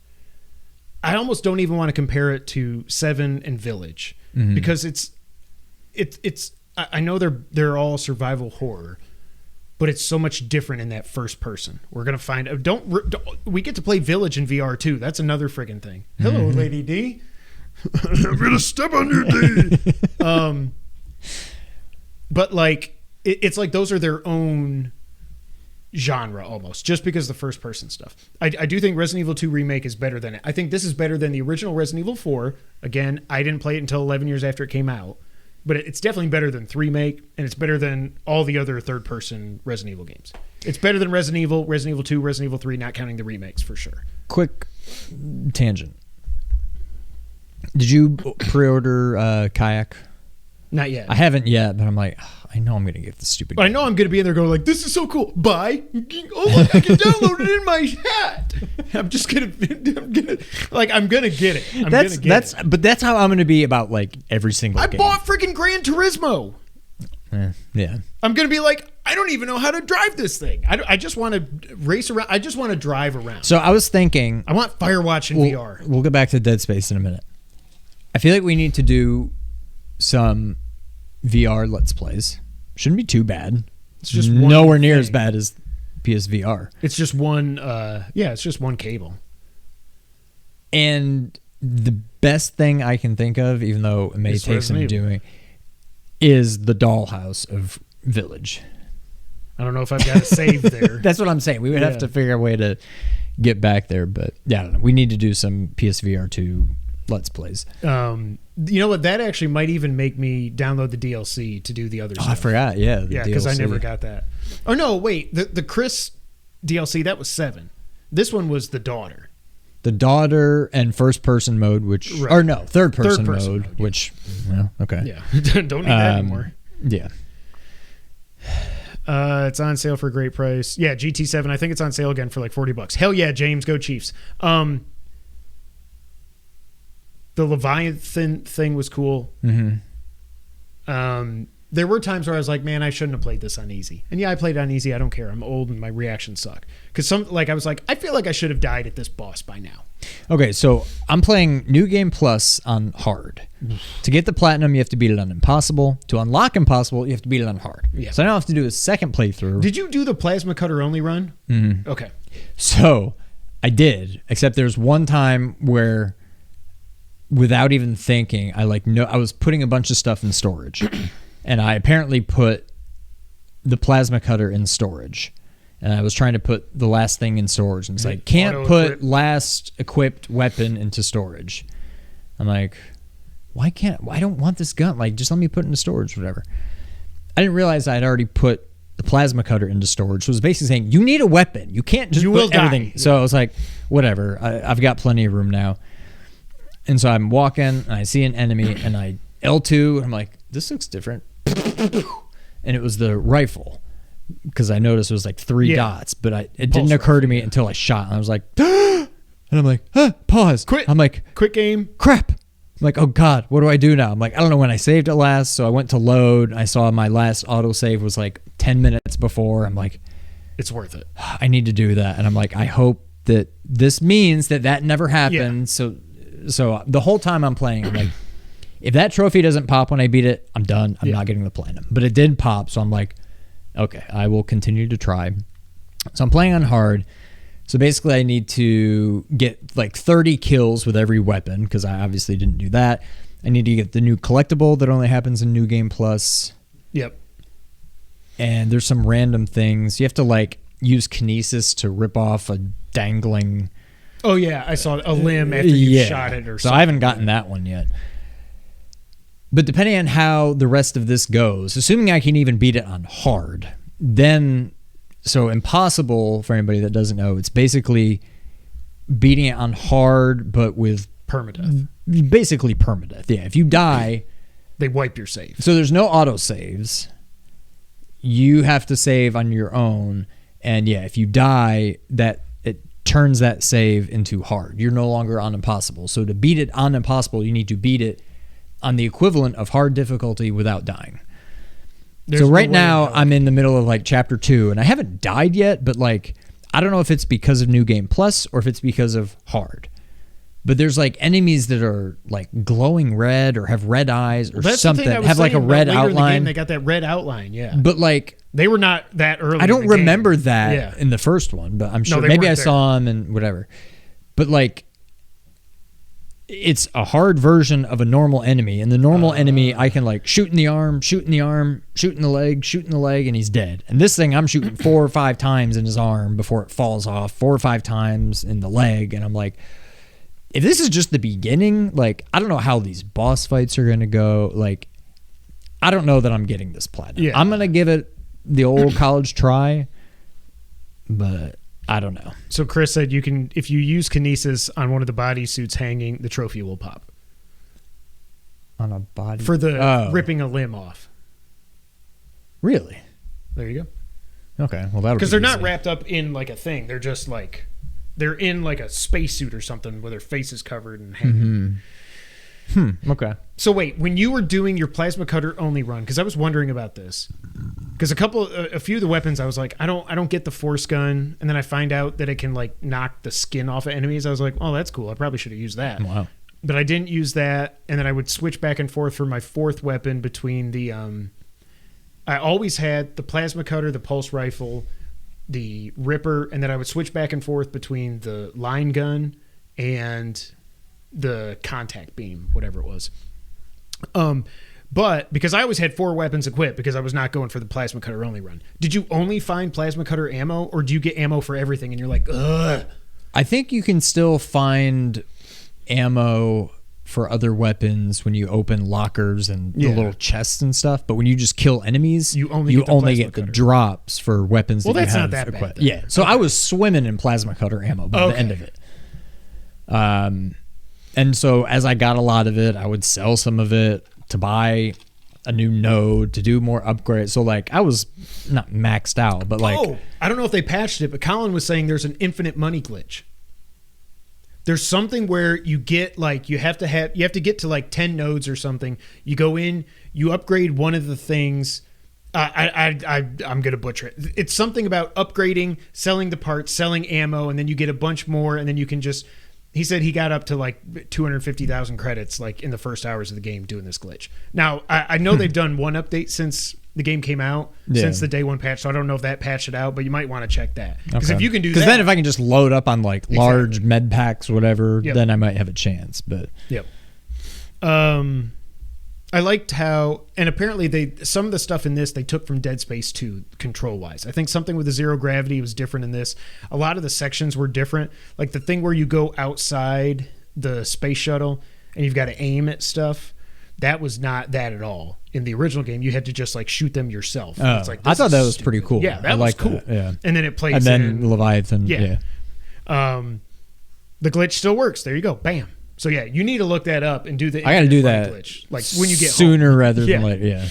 [SPEAKER 2] I almost don't even want to compare it to 7 and Village, because it's I know they're all survival horror, but it's so much different in that first person. We're gonna find we get to play Village in VR too. That's another friggin' thing. Hello, Lady D. I'm gonna step on your D. But like it's like those are their own genre almost, just because the first person stuff. I do think Resident Evil 2 remake is better than it. I think this is better than the original Resident Evil 4. Again, I didn't play it until 11 years after it came out, but it's definitely better than 3 Make, and it's better than all the other third-person Resident Evil games. It's better than Resident Evil 2, Resident Evil 3, not counting the remakes for sure.
[SPEAKER 3] Quick tangent. Did you pre-order Kayak?
[SPEAKER 2] Not yet.
[SPEAKER 3] I haven't yet, but I'm like, I know I'm going to get this stupid
[SPEAKER 2] I
[SPEAKER 3] game.
[SPEAKER 2] know I'm going to be in there going like, this is so cool. Buy. Oh, look, I can download it in my hat. I'm just going to, I'm going to get it.
[SPEAKER 3] But that's how I'm going to be about like every single game.
[SPEAKER 2] I bought freaking Gran Turismo.
[SPEAKER 3] Yeah.
[SPEAKER 2] I'm going to be like, I don't even know how to drive this thing. I just want to race around. I just want to drive around.
[SPEAKER 3] So I was thinking.
[SPEAKER 2] I want Firewatch in VR.
[SPEAKER 3] We'll get back to Dead Space in a minute. I feel like we need to do some VR Let's Plays. Shouldn't be too bad.
[SPEAKER 2] It's just
[SPEAKER 3] nowhere near as bad as PSVR.
[SPEAKER 2] It's just one, it's just one cable.
[SPEAKER 3] And the best thing I can think of, even though it may take some doing, is the dollhouse of Village.
[SPEAKER 2] I don't know if I've got it saved there.
[SPEAKER 3] That's what I'm saying. We would have to figure a way to get back there, but yeah, I don't know. We need to do some PSVR 2 Let's Plays.
[SPEAKER 2] You know what? That actually might even make me download the DLC to do the other stuff.
[SPEAKER 3] I forgot. Yeah.
[SPEAKER 2] Yeah, because I never got that. Oh, no, wait. The Chris DLC, that was 7. This one was the daughter.
[SPEAKER 3] The daughter and first-person mode, which...
[SPEAKER 2] Right.
[SPEAKER 3] Or no, third-person mode,
[SPEAKER 2] yeah.
[SPEAKER 3] which... Well, okay.
[SPEAKER 2] Yeah. Don't need that anymore.
[SPEAKER 3] Yeah.
[SPEAKER 2] It's on sale for a great price. Yeah, GT7. I think it's on sale again for like $40. Hell yeah, James. Go Chiefs. The Leviathan thing was cool.
[SPEAKER 3] Mm-hmm.
[SPEAKER 2] There were times where I was like, man, I shouldn't have played this on easy. And yeah, I played on easy. I don't care. I'm old and my reactions suck. Because I was like, I feel like I should have died at this boss by now.
[SPEAKER 3] Okay, so I'm playing New Game Plus on hard. To get the platinum, you have to beat it on impossible. To unlock impossible, you have to beat it on hard.
[SPEAKER 2] Yeah.
[SPEAKER 3] So I now have to do a second playthrough.
[SPEAKER 2] Did you do the plasma cutter only run?
[SPEAKER 3] Mm-hmm.
[SPEAKER 2] Okay.
[SPEAKER 3] So I did, except there's one time where, without even thinking, I was putting a bunch of stuff in storage. And I apparently put the plasma cutter in storage. And I was trying to put the last thing in storage. And it's like, can't put last equipped weapon into storage. I'm like, I don't want this gun. Like, just let me put it into storage, whatever. I didn't realize I had already put the plasma cutter into storage. So it was basically saying, you need a weapon. You can't just put everything. Die. So I was like, whatever. I've got plenty of room now. And so I'm walking, and I see an enemy, and I L2, and I'm like, this looks different. And it was the rifle, because I noticed it was like 3 dots, but it didn't occur to me until I shot, and I was like, and I'm like, pause.
[SPEAKER 2] Quit.
[SPEAKER 3] I'm like,
[SPEAKER 2] quick game.
[SPEAKER 3] Crap. I'm like, oh God, what do I do now? I'm like, I don't know when I saved it last, so I went to load, and I saw my last autosave was like 10 minutes before. I'm like,
[SPEAKER 2] it's worth it.
[SPEAKER 3] I need to do that, and I'm like, I hope that this means that never happened. So the whole time I'm playing, I'm like, if that trophy doesn't pop when I beat it, I'm done. I'm not getting the platinum. But it did pop, so I'm like, okay, I will continue to try. So I'm playing on hard. So basically I need to get like 30 kills with every weapon, because I obviously didn't do that. I need to get the new collectible that only happens in New Game Plus.
[SPEAKER 2] Yep.
[SPEAKER 3] And there's some random things. You have to like use kinesis to rip off a dangling...
[SPEAKER 2] Oh, yeah, I saw a limb after you shot it or something.
[SPEAKER 3] So I haven't gotten that one yet. But depending on how the rest of this goes, assuming I can even beat it on hard, then, so impossible, for anybody that doesn't know, it's basically beating it on hard, but with
[SPEAKER 2] permadeath.
[SPEAKER 3] Basically permadeath, yeah. If you die...
[SPEAKER 2] they wipe your save.
[SPEAKER 3] So there's no autosaves. You have to save on your own, and yeah, if you die, that it turns that save into hard. You're no longer on impossible. So to beat it on impossible, you need to beat it on the equivalent of hard difficulty without dying. So right now I'm in the middle of like chapter 2, and I haven't died yet, but like, I don't know if it's because of New Game Plus or if it's because of hard. But there's like enemies that are like glowing red or have red eyes or something. Have like a red outline. In the game,
[SPEAKER 2] they got that red outline, yeah.
[SPEAKER 3] But like,
[SPEAKER 2] they were not that early.
[SPEAKER 3] I don't remember that in the first one, but I'm sure maybe I saw them and whatever. But like, it's a hard version of a normal enemy, and the normal enemy I can like shoot in the arm, shoot in the arm, shoot in the leg, and he's dead. And this thing I'm shooting 4 or 5 times in his arm before it falls off, 4 or 5 times in the leg, and I'm like, if this is just the beginning, like, I don't know how these boss fights are gonna go. Like, I don't know that I'm getting this platinum.
[SPEAKER 2] Yeah.
[SPEAKER 3] I'm gonna give it the old college try, but I don't know.
[SPEAKER 2] So Chris said if you use kinesis on one of the bodysuits hanging, the trophy will pop
[SPEAKER 3] On a body
[SPEAKER 2] for the ripping a limb off.
[SPEAKER 3] Really?
[SPEAKER 2] There you go.
[SPEAKER 3] Okay. Well, that'll
[SPEAKER 2] Because
[SPEAKER 3] be
[SPEAKER 2] they're not
[SPEAKER 3] easy.
[SPEAKER 2] wrapped up in like a thing. They're just like they're in like a spacesuit or something where their face is covered and hanging.
[SPEAKER 3] Okay.
[SPEAKER 2] So wait, when you were doing your plasma cutter only run, because I was wondering about this, because a few of the weapons I was like, I don't get the force gun, and then I find out that it can like knock the skin off of enemies. I was like, oh, that's cool. I probably should have used that.
[SPEAKER 3] Wow.
[SPEAKER 2] But I didn't use that, and then I would switch back and forth for my fourth weapon between the I always had the plasma cutter, the pulse rifle, the ripper, and then I would switch back and forth between the line gun and the contact beam, whatever it was. But because I always had 4 weapons equipped because I was not going for the plasma cutter only run. Did you only find plasma cutter ammo, or do you get ammo for everything and you're like, ugh?
[SPEAKER 3] I think you can still find ammo for other weapons when you open lockers and the little chests and stuff, but when you just kill enemies,
[SPEAKER 2] you only
[SPEAKER 3] get the drops for weapons that you have.
[SPEAKER 2] Well, that's not that
[SPEAKER 3] equipped.
[SPEAKER 2] bad.
[SPEAKER 3] Yeah. So I was swimming in plasma cutter ammo by the end of it. And so as I got a lot of it, I would sell some of it to buy a new node, to do more upgrades. So like I was not maxed out, but like
[SPEAKER 2] I don't know if they patched it, but Colin was saying there's an infinite money glitch. There's something where you get like you have to get to like 10 nodes or something. You go in, you upgrade one of the things. I'm gonna butcher it. It's something about upgrading, selling the parts, selling ammo, and then you get a bunch more, and then you can just. He said he got up to like 250,000 credits like in the first hours of the game doing this glitch. Now I know they've done one update since the game came out, since the day 1 patch. So I don't know if that patched it out, but you might want to check that because if you can do that,
[SPEAKER 3] because then if I can just load up on like large med packs or whatever, then I might have a chance. But
[SPEAKER 2] I liked how, and apparently some of the stuff in this they took from Dead Space 2 control wise. I think something with the zero gravity was different in this. A lot of the sections were different. Like the thing where you go outside the space shuttle and you've got to aim at stuff. That was not that at all. In the original game, you had to just like shoot them yourself.
[SPEAKER 3] Oh,
[SPEAKER 2] it's like,
[SPEAKER 3] I thought that was pretty cool.
[SPEAKER 2] Yeah, that was cool.
[SPEAKER 3] That, yeah.
[SPEAKER 2] And then it plays.
[SPEAKER 3] And then Leviathan. Yeah.
[SPEAKER 2] The glitch still works. There you go. Bam. So yeah, you need to look that up and do the.
[SPEAKER 3] I got to do that
[SPEAKER 2] glitch, like when you get
[SPEAKER 3] sooner
[SPEAKER 2] home.
[SPEAKER 3] rather than later. Yeah.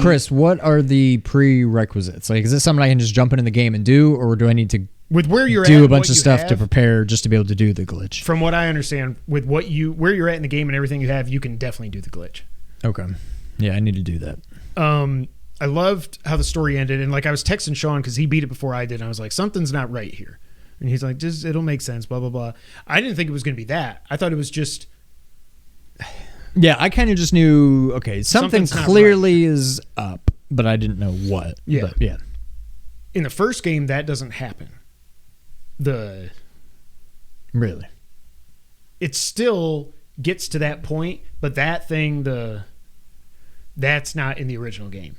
[SPEAKER 3] Chris, what are the prerequisites? Like, is this something I can just jump into the game and do, or do I need to
[SPEAKER 2] with where you're
[SPEAKER 3] do
[SPEAKER 2] at,
[SPEAKER 3] a bunch of stuff to prepare just to be able to do the glitch?
[SPEAKER 2] From what I understand, with where you're at in the game and everything you have, you can definitely do the glitch.
[SPEAKER 3] Okay. Yeah, I need to do that.
[SPEAKER 2] I loved how the story ended, and like I was texting Sean because he beat it before I did, and I was like, something's not right here. And he's like, just it'll make sense, blah, blah, blah. I didn't think it was going to be that. I thought it was just...
[SPEAKER 3] Yeah, I kind of just knew, okay, something clearly is up, but I didn't know what.
[SPEAKER 2] Yeah.
[SPEAKER 3] But yeah.
[SPEAKER 2] In the first game, that doesn't happen.
[SPEAKER 3] Really?
[SPEAKER 2] It still gets to that point, but that thing, that's not in the original game.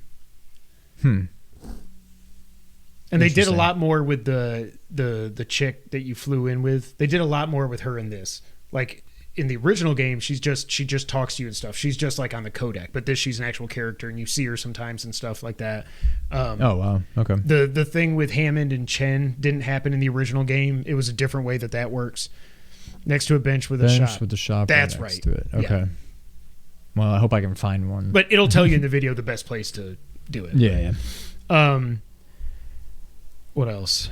[SPEAKER 2] And they did a lot more with the chick that you flew in with. They did a lot more with her in this. Like in the original game, she just talks to you and stuff. She's just like on the codec, but this she's an actual character, and you see her sometimes and stuff like that.
[SPEAKER 3] Oh wow, okay.
[SPEAKER 2] The thing with Hammond and Chen didn't happen in the original game. It was a different way that works. Next to a bench with a shop.
[SPEAKER 3] With the shop.
[SPEAKER 2] That's
[SPEAKER 3] next
[SPEAKER 2] right.
[SPEAKER 3] To it. Okay. Yeah. Well, I hope I can find one.
[SPEAKER 2] But it'll tell you in the video the best place to do it.
[SPEAKER 3] Yeah.
[SPEAKER 2] What else?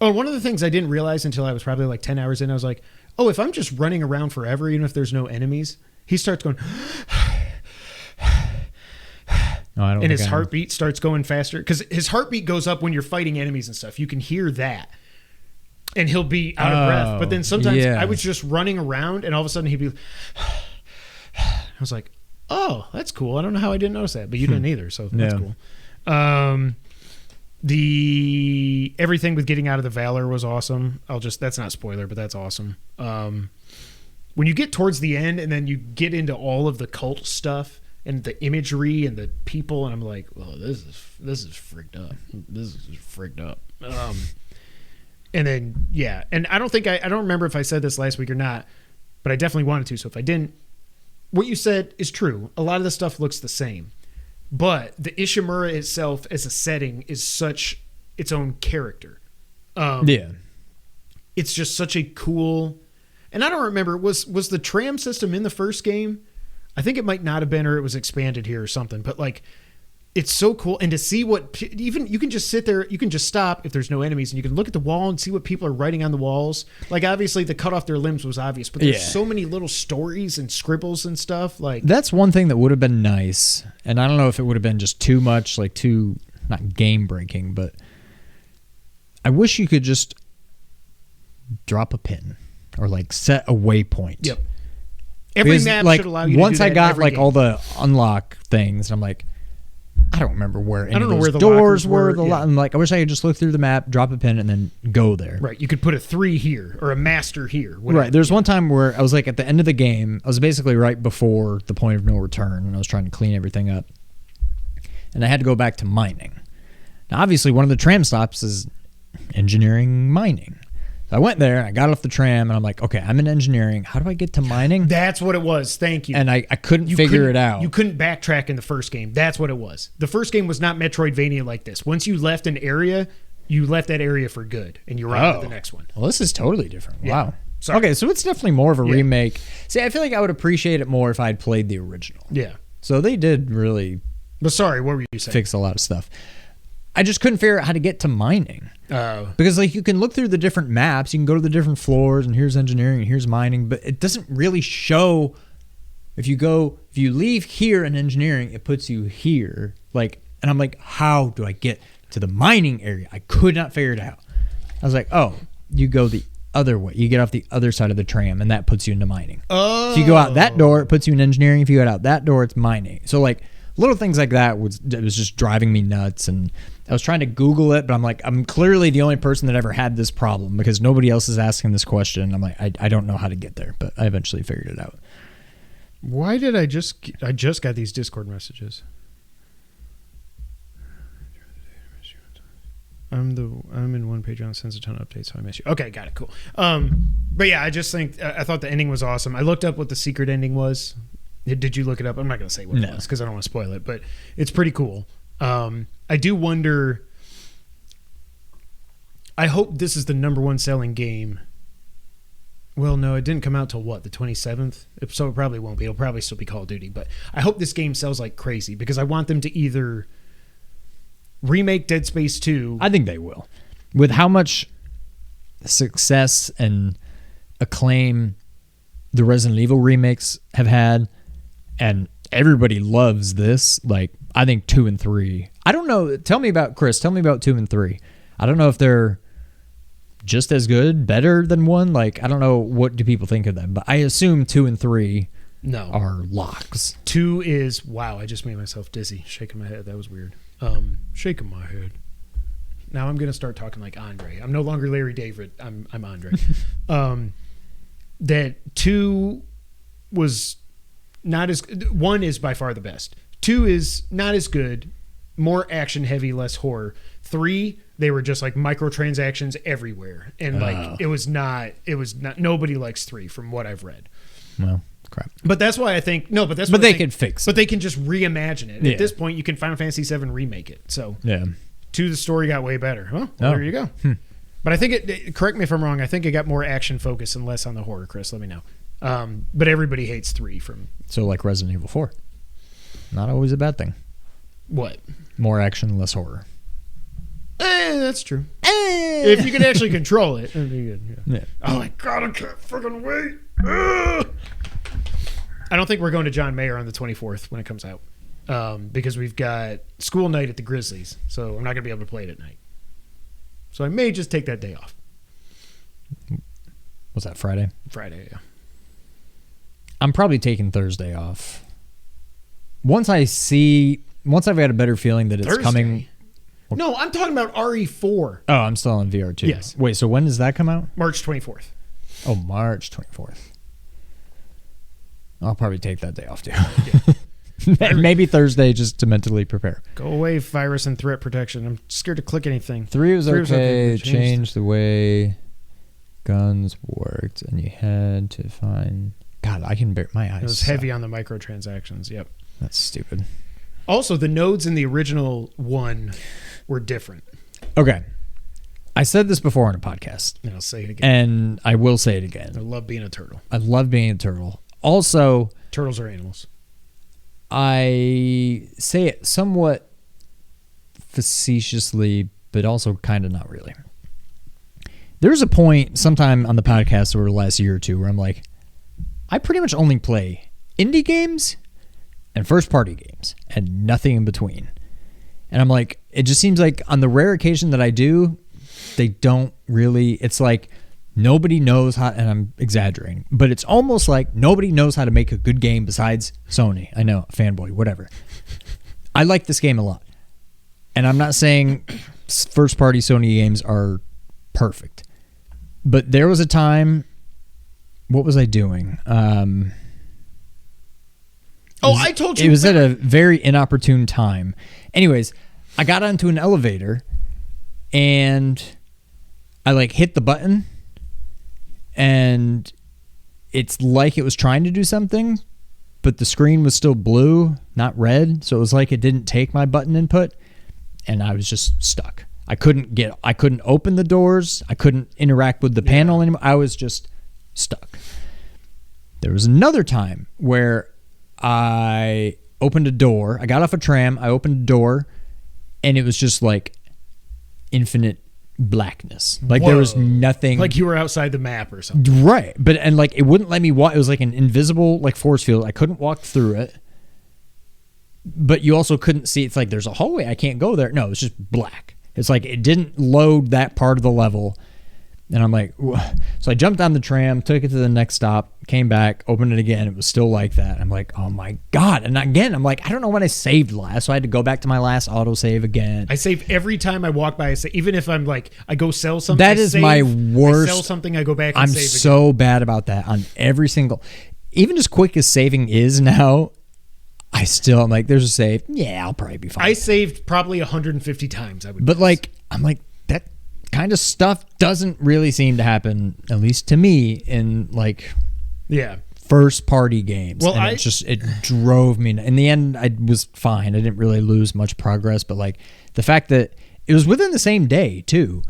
[SPEAKER 2] Oh, one of the things I didn't realize until I was probably like 10 hours in, I was like, oh, if I'm just running around forever, even if there's no enemies, he starts going, and his heartbeat starts going faster. Because his heartbeat goes up when you're fighting enemies and stuff. You can hear that. And he'll be out of breath. But then sometimes I was just running around, and all of a sudden he'd be, I was like, oh, that's cool. I don't know how I didn't notice that, but you didn't either, so that's cool. The everything with getting out of the Valor was awesome. That's not spoiler, but that's awesome. When you get towards the end and then you get into all of the cult stuff and the imagery and the people, and I'm like, oh, this is fricked up. This is fricked up. And then and I don't remember if I said this last week or not, but I definitely wanted to. So if I didn't, what you said is true. A lot of the stuff looks the same. But the Ishimura itself as a setting is such its own character.
[SPEAKER 3] Yeah.
[SPEAKER 2] It's just such a cool... And I don't remember, was the tram system in the first game? I think it might not have been, or it was expanded here or something. But like, it's so cool. And to see what... Even you can just sit there, you can just stop if there's no enemies, and you can look at the wall and see what people are writing on the walls. Like, obviously, the cut off their limbs was obvious, but there's so many little stories and scribbles and stuff. Like,
[SPEAKER 3] that's one thing that would have been nice. And I don't know if it would have been just too much, like too... Not game-breaking, but... I wish you could just drop a pin or like set a waypoint.
[SPEAKER 2] Yep. Every
[SPEAKER 3] because,
[SPEAKER 2] map
[SPEAKER 3] like,
[SPEAKER 2] should allow you to
[SPEAKER 3] once
[SPEAKER 2] do that
[SPEAKER 3] I got
[SPEAKER 2] in every
[SPEAKER 3] like
[SPEAKER 2] game.
[SPEAKER 3] all the unlock things, and I'm like, I don't remember where any
[SPEAKER 2] I don't
[SPEAKER 3] of
[SPEAKER 2] know
[SPEAKER 3] those
[SPEAKER 2] where the
[SPEAKER 3] doors
[SPEAKER 2] lockers were.
[SPEAKER 3] were.
[SPEAKER 2] Yeah.
[SPEAKER 3] I'm like, I wish I could just look through the map, drop a pin, and then go there.
[SPEAKER 2] Right. You could put a 3 here or a master here. Whatever.
[SPEAKER 3] Right. There's one time where I was like at the end of the game. I was basically right before the point of no return, and I was trying to clean everything up, and I had to go back to mining. Now, obviously, one of the tram stops is engineering mining. So I went there, I got off the tram, and I'm like, okay, I'm in engineering. How do I get to mining?
[SPEAKER 2] That's what it was. Thank you.
[SPEAKER 3] And I couldn't figure it out.
[SPEAKER 2] You couldn't backtrack in the first game. That's what it was. The first game was not Metroidvania like this. Once you left an area, you left that area for good, and you were on to the next one.
[SPEAKER 3] Well, this is totally different.
[SPEAKER 2] Yeah.
[SPEAKER 3] Wow.
[SPEAKER 2] Sorry.
[SPEAKER 3] Okay, so it's definitely more of a remake. See, I feel like I would appreciate it more if I had played the original.
[SPEAKER 2] Yeah.
[SPEAKER 3] So they did really
[SPEAKER 2] But sorry, what were you saying?
[SPEAKER 3] fix a lot of stuff. I just couldn't figure out how to get to mining. Because like you can look through the different maps, you can go to the different floors, and here's engineering and here's mining, but it doesn't really show. If you leave here in engineering, it puts you here. Like, and I'm like, how do I get to the mining area? I could not figure it out. I was like, oh, you go the other way. You get off the other side of the tram, and that puts you into mining.
[SPEAKER 2] Oh.
[SPEAKER 3] If you go out that door, it puts you in engineering. If you go out that door, it's mining. So like little things like that was just driving me nuts. And I was trying to Google it, but I'm like, I'm clearly the only person that ever had this problem because nobody else is asking this question. I'm like, I don't know how to get there, but I eventually figured it out.
[SPEAKER 2] Why did I just got these Discord messages? I'm in one Patron sends a ton of updates, so I miss you. Okay, got it, cool. But yeah, I just think I thought the ending was awesome. I looked up what the secret ending was. Did you look it up? I'm not going to say what it was because I don't want to spoil it, but it's pretty cool. I do wonder. I hope this is the number one selling game. Well, no, it didn't come out till what, the 27th? So it probably won't be. It'll probably still be Call of Duty, but I hope this game sells like crazy because I want them to either remake Dead Space 2.
[SPEAKER 3] I think they will. With how much success and acclaim the Resident Evil remakes have had, and everybody loves this, like, I think 2 and 3. I don't know. Tell me about 2 and 3. I don't know if they're just as good, better than 1. Like, I don't know, what do people think of them, but I assume 2 and 3 are locks.
[SPEAKER 2] 2 is, wow, I just made myself dizzy shaking my head. That was weird. Shaking my head. Now I'm going to start talking like Andre. I'm no longer Larry David. I'm Andre. That 2 was not as... 1 is by far the best. 2 is not as good, more action heavy, less horror. 3, they were just like microtransactions everywhere. And like, it was not, nobody likes 3 from what I've read.
[SPEAKER 3] Well, crap.
[SPEAKER 2] But that's why I think, no, but that's
[SPEAKER 3] But
[SPEAKER 2] what I
[SPEAKER 3] they
[SPEAKER 2] think,
[SPEAKER 3] could fix it.
[SPEAKER 2] But they can just reimagine it.
[SPEAKER 3] Yeah.
[SPEAKER 2] At this point, you can Final Fantasy VII remake it. So,
[SPEAKER 3] Yeah.
[SPEAKER 2] 2, the story got way better. Well, there you go. But I think it, correct me if I'm wrong, I think it got more action focused and less on the horror, Chris. Let me know. But everybody hates 3 from...
[SPEAKER 3] So like Resident Evil 4. Not always a bad thing.
[SPEAKER 2] What?
[SPEAKER 3] More action, less horror.
[SPEAKER 2] That's true. If you can actually control it, it'd be good.
[SPEAKER 3] Yeah.
[SPEAKER 2] Oh my God, I can't freaking wait. Ugh. I don't think we're going to John Mayer on the 24th when it comes out because we've got school night at the Grizzlies, so I'm not going to be able to play it at night. So I may just take that day off.
[SPEAKER 3] Was that Friday?
[SPEAKER 2] Friday, yeah.
[SPEAKER 3] I'm probably taking Thursday off. Once I've got a better feeling that it's
[SPEAKER 2] Thursday?
[SPEAKER 3] coming.
[SPEAKER 2] No, I'm talking about RE4.
[SPEAKER 3] Oh, I'm still on VR too.
[SPEAKER 2] Yes.
[SPEAKER 3] Wait, so when does that come out?
[SPEAKER 2] March 24th.
[SPEAKER 3] Oh, March 24th. I'll probably take that day off too.
[SPEAKER 2] Yeah.
[SPEAKER 3] Maybe Thursday just to mentally prepare.
[SPEAKER 2] Go away, virus and threat protection. I'm scared to click anything.
[SPEAKER 3] 3 was
[SPEAKER 2] 3 was
[SPEAKER 3] okay.
[SPEAKER 2] okay.
[SPEAKER 3] Changed the way guns worked, and you had to find. God, God, I can bear my eyes.
[SPEAKER 2] It was heavy on the microtransactions. Yep.
[SPEAKER 3] That's stupid.
[SPEAKER 2] Also, the nodes in the original one were different.
[SPEAKER 3] Okay. I said this before on a podcast.
[SPEAKER 2] And I'll say it again.
[SPEAKER 3] And I will say it again.
[SPEAKER 2] I love being a turtle.
[SPEAKER 3] I love being a turtle. Also,
[SPEAKER 2] turtles are animals.
[SPEAKER 3] I say it somewhat facetiously, but also kind of not really. There's a point sometime on the podcast over the last year or two where I'm like, I pretty much only play indie games and first-party games and nothing in between. And I'm like, it just seems like on the rare occasion that I do, they don't really, it's like nobody knows how, and I'm exaggerating, but it's almost like nobody knows how to make a good game besides Sony. I know, fanboy, whatever. I like this game a lot. And I'm not saying first-party Sony games are perfect. But there was a time, what was I doing?
[SPEAKER 2] I told you.
[SPEAKER 3] It was at a very inopportune time. Anyways, I got onto an elevator and I like hit the button and it's like it was trying to do something, but the screen was still blue, not red. So it was like it didn't take my button input and I was just stuck. I couldn't open the doors. I couldn't interact with the panel anymore. I was just stuck. There was another time where I opened a door. I got off a tram. I opened a door, and it was just like infinite blackness. Like there was nothing.
[SPEAKER 2] Like you were outside the map or something.
[SPEAKER 3] Right. And like it wouldn't let me walk. It was like an invisible like force field. I couldn't walk through it. But you also couldn't see. It's like there's a hallway. I can't go there. No, it's just black. It's like it didn't load that part of the level. And I'm like, so I jumped on the tram, took it to the next stop, came back, opened it again. It was still like that. I'm like, oh my God. And again, I'm like, I don't know when I saved last. So I had to go back to my last autosave again.
[SPEAKER 2] I save every time I walk by. I say, even if I'm like, I go sell something.
[SPEAKER 3] That is my worst.
[SPEAKER 2] I sell something, I go back and
[SPEAKER 3] I'm
[SPEAKER 2] save
[SPEAKER 3] so bad about that on every single, even as quick as saving is now, I'm like, there's a save. Yeah, I'll probably be fine.
[SPEAKER 2] I saved probably 150 times. I'm
[SPEAKER 3] like, that kind of stuff doesn't really seem to happen, at least to me, in like first party games. Well, and it drove me. In the end, I was fine. I didn't really lose much progress, but like the fact that it was within the same day too.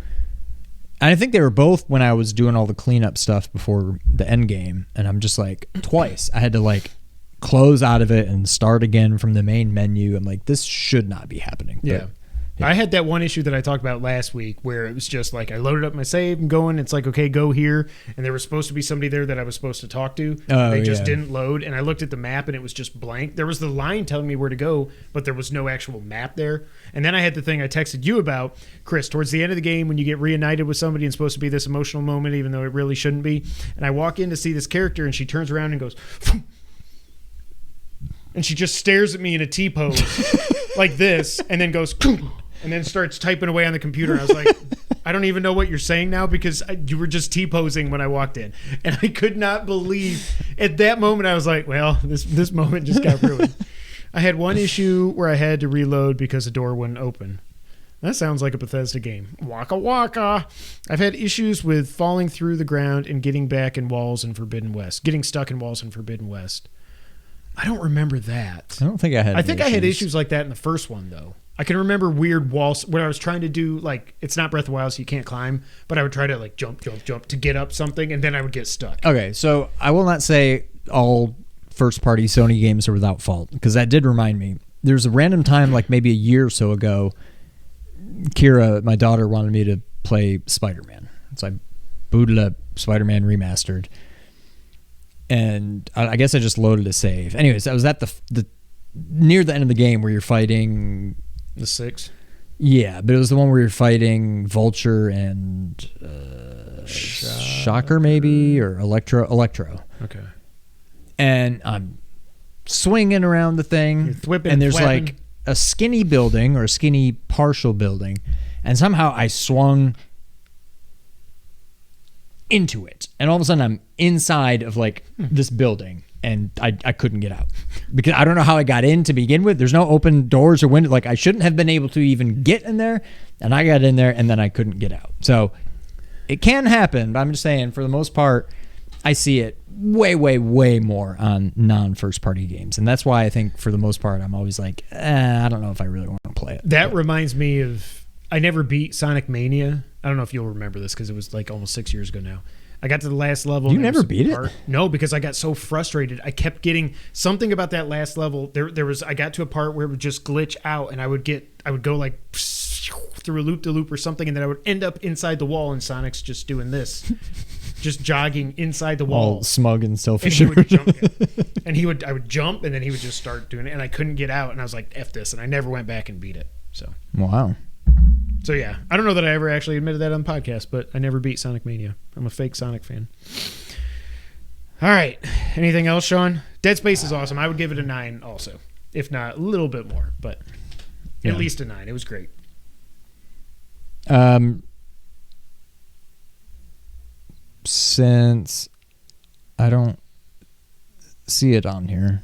[SPEAKER 3] And I think they were both when I was doing all the cleanup stuff before the end game. And I'm just like, twice I had to like close out of it and start again from the main menu. I'm like, this should not be happening.
[SPEAKER 2] Yeah. I had that one issue that I talked about last week where it was just like I loaded up my save and going. It's like, okay, go here. And there was supposed to be somebody there that I was supposed to talk to. They just didn't load. And I looked at the map and it was just blank. There was the line telling me where to go, but there was no actual map there. And then I had the thing I texted you about, Chris, towards the end of the game when you get reunited with somebody and it's supposed to be this emotional moment, even though it really shouldn't be. And I walk in to see this character and she turns around and goes, phoom. And she just stares at me in a T-pose like this and then goes, phoom. And then starts typing away on the computer. And I was like, I don't even know what you're saying now because you were just T-posing when I walked in. And I could not believe at that moment. I was like, well, this moment just got ruined. I had one issue where I had to reload because the door wouldn't open. That sounds like a Bethesda game. Waka waka. I've had issues with falling through the ground and getting back in walls in Forbidden West. Getting stuck in walls in Forbidden West. I don't remember that.
[SPEAKER 3] I don't think I had.
[SPEAKER 2] I think I had issues like that in the first one, though. I can remember weird walls when I was trying to do, like, it's not Breath of the Wild, so you can't climb, but I would try to, like, jump to get up something, and then I would get stuck.
[SPEAKER 3] Okay, so I will not say all first-party Sony games are without fault, because that did remind me. There's a random time, like maybe a year or so ago, Kira, my daughter, wanted me to play Spider-Man. So I booted up Spider-Man Remastered, and I guess I just loaded a save. Anyways, I was at the near the end of the game where you're fighting...
[SPEAKER 2] The 6?
[SPEAKER 3] Yeah, but it was the one where you're fighting Vulture and Shocker maybe, or Electro.
[SPEAKER 2] Okay.
[SPEAKER 3] And I'm swinging around the thing, and there's like a skinny building or a skinny partial building, and somehow I swung into it, and all of a sudden I'm inside of like this building. And I couldn't get out because I don't know how I got in to begin with. There's no open doors or windows. Like I shouldn't have been able to even get in there. And I got in there and then I couldn't get out. So it can happen. But I'm just saying for the most part, I see it way, way, way more on non-first party games. And that's why I think for the most part, I'm always like, I don't know if I really want to play it.
[SPEAKER 2] That reminds me of, I never beat Sonic Mania. I don't know if you'll remember this because it was like almost 6 years ago now. I got to the last level.
[SPEAKER 3] You never beat it?
[SPEAKER 2] No, because I got so frustrated. I kept getting something about that last level. I got to a part where it would just glitch out, and I would go like through a loop-de-loop or something, and then I would end up inside the wall, and Sonic's just doing this, just jogging inside the wall,
[SPEAKER 3] all smug and selfish.
[SPEAKER 2] And I would jump, and then he would just start doing it, and I couldn't get out, and I was like, "F this," and I never went back and beat it. So
[SPEAKER 3] wow.
[SPEAKER 2] So yeah, I don't know that I ever actually admitted that on the podcast, but I never beat Sonic Mania. I'm a fake Sonic fan. All right. Anything else, Sean? Dead Space is awesome. I would give it a 9 also. If not, a little bit more, but at least a 9. It was great.
[SPEAKER 3] Since I don't see it on here,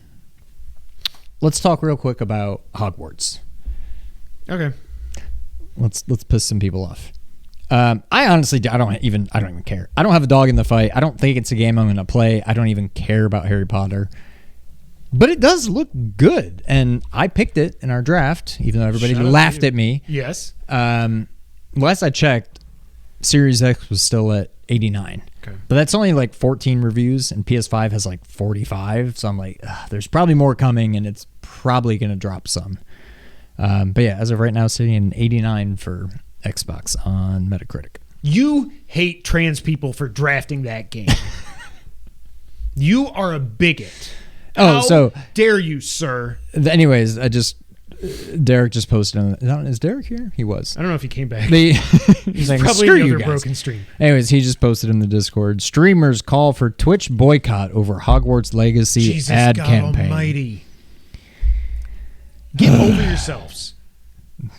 [SPEAKER 3] let's talk real quick about Hogwarts.
[SPEAKER 2] Okay.
[SPEAKER 3] Let's piss some people off. I honestly, I don't even care. I don't have a dog in the fight. I don't think it's a game I'm going to play. I don't even care about Harry Potter. But it does look good, and I picked it in our draft, even though everybody laughed at me.
[SPEAKER 2] Yes.
[SPEAKER 3] Last I checked, Series X was still at 89.
[SPEAKER 2] Okay.
[SPEAKER 3] But that's only like 14 reviews, and PS5 has like 45. So I'm like, there's probably more coming, and it's probably going to drop some. But yeah, as of right now, sitting in 89 for Xbox on Metacritic.
[SPEAKER 2] You hate trans people for drafting that game. You are a bigot. How dare you, sir?
[SPEAKER 3] Anyways, Derek just posted. Is Derek here? He was.
[SPEAKER 2] I don't know if he came back.
[SPEAKER 3] He's like,
[SPEAKER 2] probably
[SPEAKER 3] screw
[SPEAKER 2] in the
[SPEAKER 3] you
[SPEAKER 2] other
[SPEAKER 3] guys.
[SPEAKER 2] broken stream.
[SPEAKER 3] Anyways, he just posted in the Discord. Streamers call for Twitch boycott over Hogwarts Legacy
[SPEAKER 2] Jesus
[SPEAKER 3] ad
[SPEAKER 2] God
[SPEAKER 3] campaign.
[SPEAKER 2] Almighty. Get over yourselves.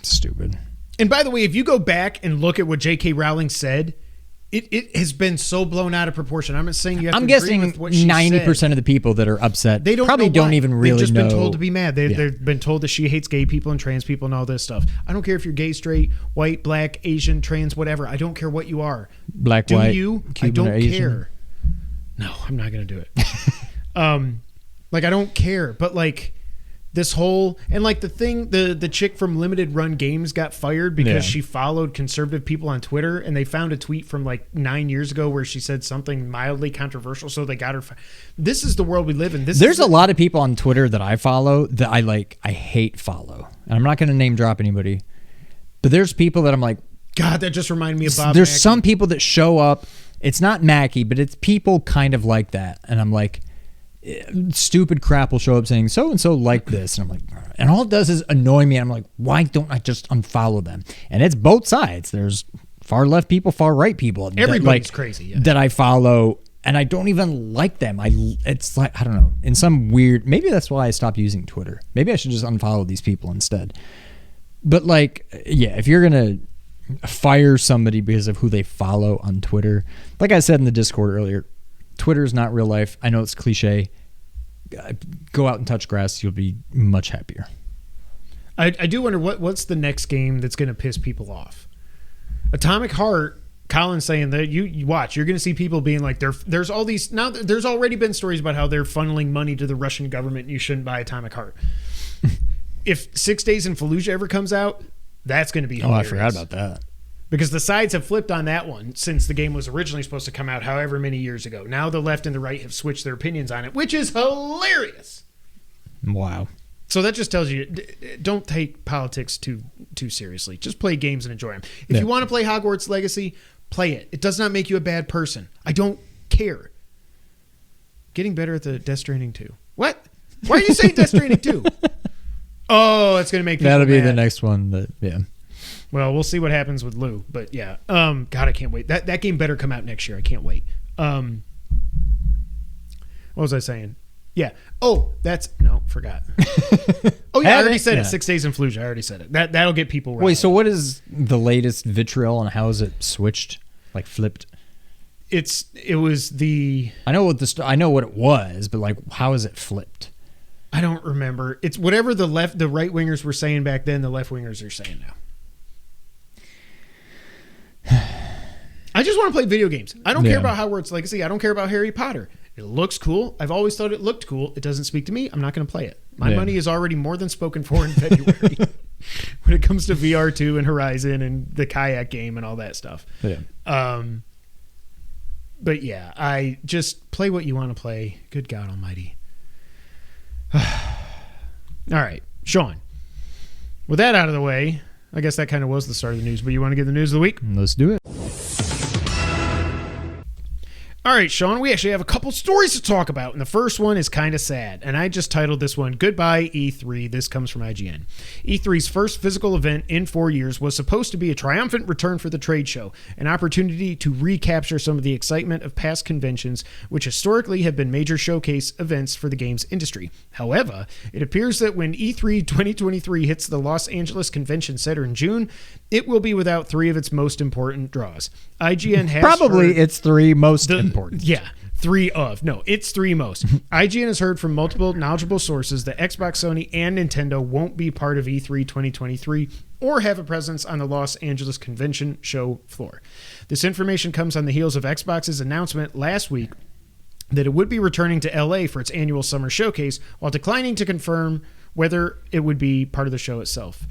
[SPEAKER 3] Stupid.
[SPEAKER 2] And by the way, if you go back and look at what J.K. Rowling said, it has been so blown out of proportion. I'm not saying you have to agree with what she
[SPEAKER 3] 90%
[SPEAKER 2] said.
[SPEAKER 3] of the people that are upset
[SPEAKER 2] They
[SPEAKER 3] probably don't even really know.
[SPEAKER 2] They've just been told to be mad. They've been told that she hates gay people and trans people and all this stuff. I don't care if you're gay, straight, white, black, Asian, trans, whatever. I don't care what you are.
[SPEAKER 3] Black,
[SPEAKER 2] do
[SPEAKER 3] white,
[SPEAKER 2] you?
[SPEAKER 3] Cuban,
[SPEAKER 2] I don't
[SPEAKER 3] or Asian.
[SPEAKER 2] care. No, I'm not going to do it. I don't care. But like this whole, and like the thing, the chick from Limited Run Games got fired because she followed conservative people on Twitter, and they found a tweet from like 9 years ago where she said something mildly controversial, so they got her. This is the world we live in. There's
[SPEAKER 3] a lot of people on Twitter that I follow that I hate follow. And I'm not going to name drop anybody, but there's people that I'm like,
[SPEAKER 2] God, that just reminded me of Bob
[SPEAKER 3] There's
[SPEAKER 2] Mackey.
[SPEAKER 3] some people that show up. It's not Mackey, but it's people kind of like that. And I'm like, stupid crap will show up saying so-and-so like this. And I'm like, and all it does is annoy me. And I'm like, why don't I just unfollow them? And it's both sides. There's far left people, far right people.
[SPEAKER 2] Everybody's crazy. Yeah.
[SPEAKER 3] That I follow, and I don't even like them. It's like, I don't know, in some weird, maybe that's why I stopped using Twitter. Maybe I should just unfollow these people instead. But like, yeah, if you're going to fire somebody because of who they follow on Twitter, like I said in the Discord earlier, Twitter is not real life. I know it's cliche. Go out and touch grass. You'll be much happier.
[SPEAKER 2] I do wonder what's the next game that's going to piss people off. Atomic Heart, Colin's saying that you watch, you're going to see people being like, there's all these, now there's already been stories about how they're funneling money to the Russian government and you shouldn't buy Atomic Heart. If 6 Days in Fallujah ever comes out, that's going to be hilarious.
[SPEAKER 3] I forgot about that.
[SPEAKER 2] Because the sides have flipped on that one since the game was originally supposed to come out however many years ago. Now the left and the right have switched their opinions on it, which is hilarious.
[SPEAKER 3] Wow.
[SPEAKER 2] So that just tells you, don't take politics too seriously. Just play games and enjoy them. If you want to play Hogwarts Legacy, play it. It does not make you a bad person. I don't care. Getting better at the Death Stranding 2. What? Why are you saying Death Stranding 2? Oh, it's going to make people
[SPEAKER 3] That'll be
[SPEAKER 2] mad.
[SPEAKER 3] the next one. That yeah.
[SPEAKER 2] Well, we'll see what happens with Lou, but yeah. God, I can't wait. That game better come out next year. I can't wait. What was I saying? Yeah. Oh, forgot. Oh yeah, I already said it. 6 Days in Fallujah. I already said it. That'll get people.
[SPEAKER 3] Wait, so what is the latest vitriol and how is it switched, like flipped?
[SPEAKER 2] It was the.
[SPEAKER 3] I know what it was, but like, how is it flipped?
[SPEAKER 2] I don't remember. It's whatever the right wingers were saying back then. The left wingers are saying now. I just want to play video games. I don't care about Hogwarts Legacy. I don't care about Harry Potter. It looks cool. I've always thought it looked cool. It doesn't speak to me. I'm not going to play it. My money is already more than spoken for in February when it comes to VR2 and Horizon and the kayak game and all that stuff.
[SPEAKER 3] Yeah.
[SPEAKER 2] But yeah, I just play what you want to play. Good God Almighty. All right, Sean. With that out of the way, I guess that kind of was the start of the news, but you want to give the news of the week?
[SPEAKER 3] Let's do it.
[SPEAKER 2] All right, Sean, we actually have a couple stories to talk about, and the first one is kind of sad, and I just titled this one, Goodbye E3. This comes from IGN. E3's first physical event in 4 years was supposed to be a triumphant return for the trade show, an opportunity to recapture some of the excitement of past conventions, which historically have been major showcase events for the games industry. However, it appears that when E3 2023 hits the Los Angeles Convention Center in June, it will be without three of its most important draws. IGN has
[SPEAKER 3] Probably its three most important.
[SPEAKER 2] Yeah, it's three most. IGN has heard from multiple knowledgeable sources that Xbox, Sony, and Nintendo won't be part of E3 2023 or have a presence on the Los Angeles Convention show floor. This information comes on the heels of Xbox's announcement last week that it would be returning to LA for its annual summer showcase while declining to confirm whether it would be part of the show itself.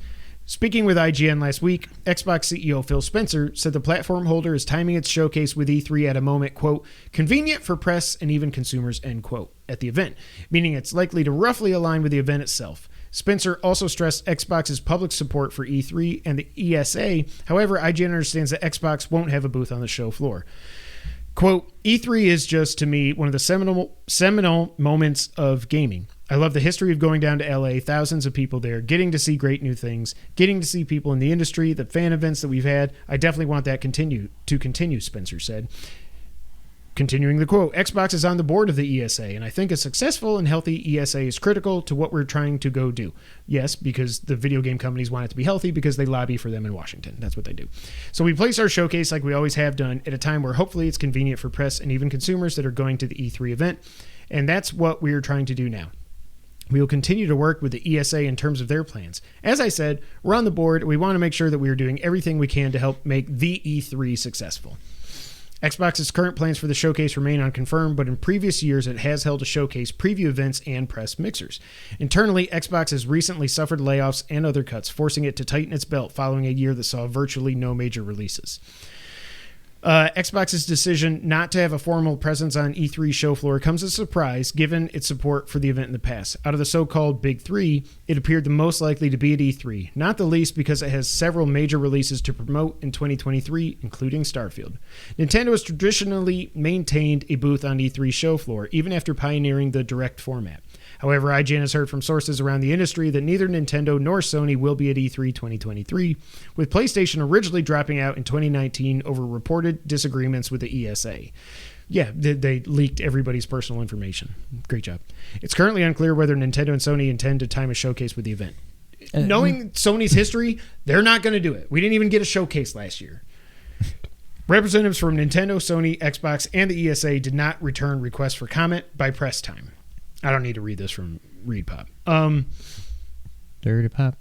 [SPEAKER 2] Speaking with IGN last week, Xbox CEO Phil Spencer said the platform holder is timing its showcase with E3 at a moment, quote, convenient for press and even consumers, end quote, at the event, meaning it's likely to roughly align with the event itself. Spencer also stressed Xbox's public support for E3 and the ESA. However, IGN understands that Xbox won't have a booth on the show floor. Quote, E3 is just, to me, one of the seminal moments of gaming. I love the history of going down to LA, thousands of people there, getting to see great new things, getting to see people in the industry, the fan events that we've had. I definitely want that to continue, Spencer said. Continuing the quote, Xbox is on the board of the ESA, and I think a successful and healthy ESA is critical to what we're trying to go do. Yes, because the video game companies want it to be healthy because they lobby for them in Washington. That's what they do. So we place our showcase like we always have done at a time where hopefully it's convenient for press and even consumers that are going to the E3 event, and that's what we're trying to do now. We will continue to work with the ESA in terms of their plans. As I said, we're on the board, and we want to make sure that we are doing everything we can to help make the E3 successful. Xbox's current plans for the showcase remain unconfirmed, but in previous years it has held a showcase, preview events, and press mixers. Internally, Xbox has recently suffered layoffs and other cuts, forcing it to tighten its belt following a year that saw virtually no major releases. Xbox's decision not to have a formal presence on E3 show floor comes as a surprise given its support for the event in the past. Out of the so-called Big Three, it appeared the most likely to be at E3, not the least because it has several major releases to promote in 2023, including Starfield. Nintendo has traditionally maintained a booth on E3 show floor, even after pioneering the direct format. However, IGN has heard from sources around the industry that neither Nintendo nor Sony will be at E3 2023, with PlayStation originally dropping out in 2019 over reported disagreements with the ESA. Yeah, they leaked everybody's personal information. Great job. It's currently unclear whether Nintendo and Sony intend to time a showcase with the event. Knowing Sony's history, they're not going to do it. We didn't even get a showcase last year. Representatives from Nintendo, Sony, Xbox, and the ESA did not return requests for comment by press time. I don't need to read this from ReadPop.
[SPEAKER 3] Dirty Pop.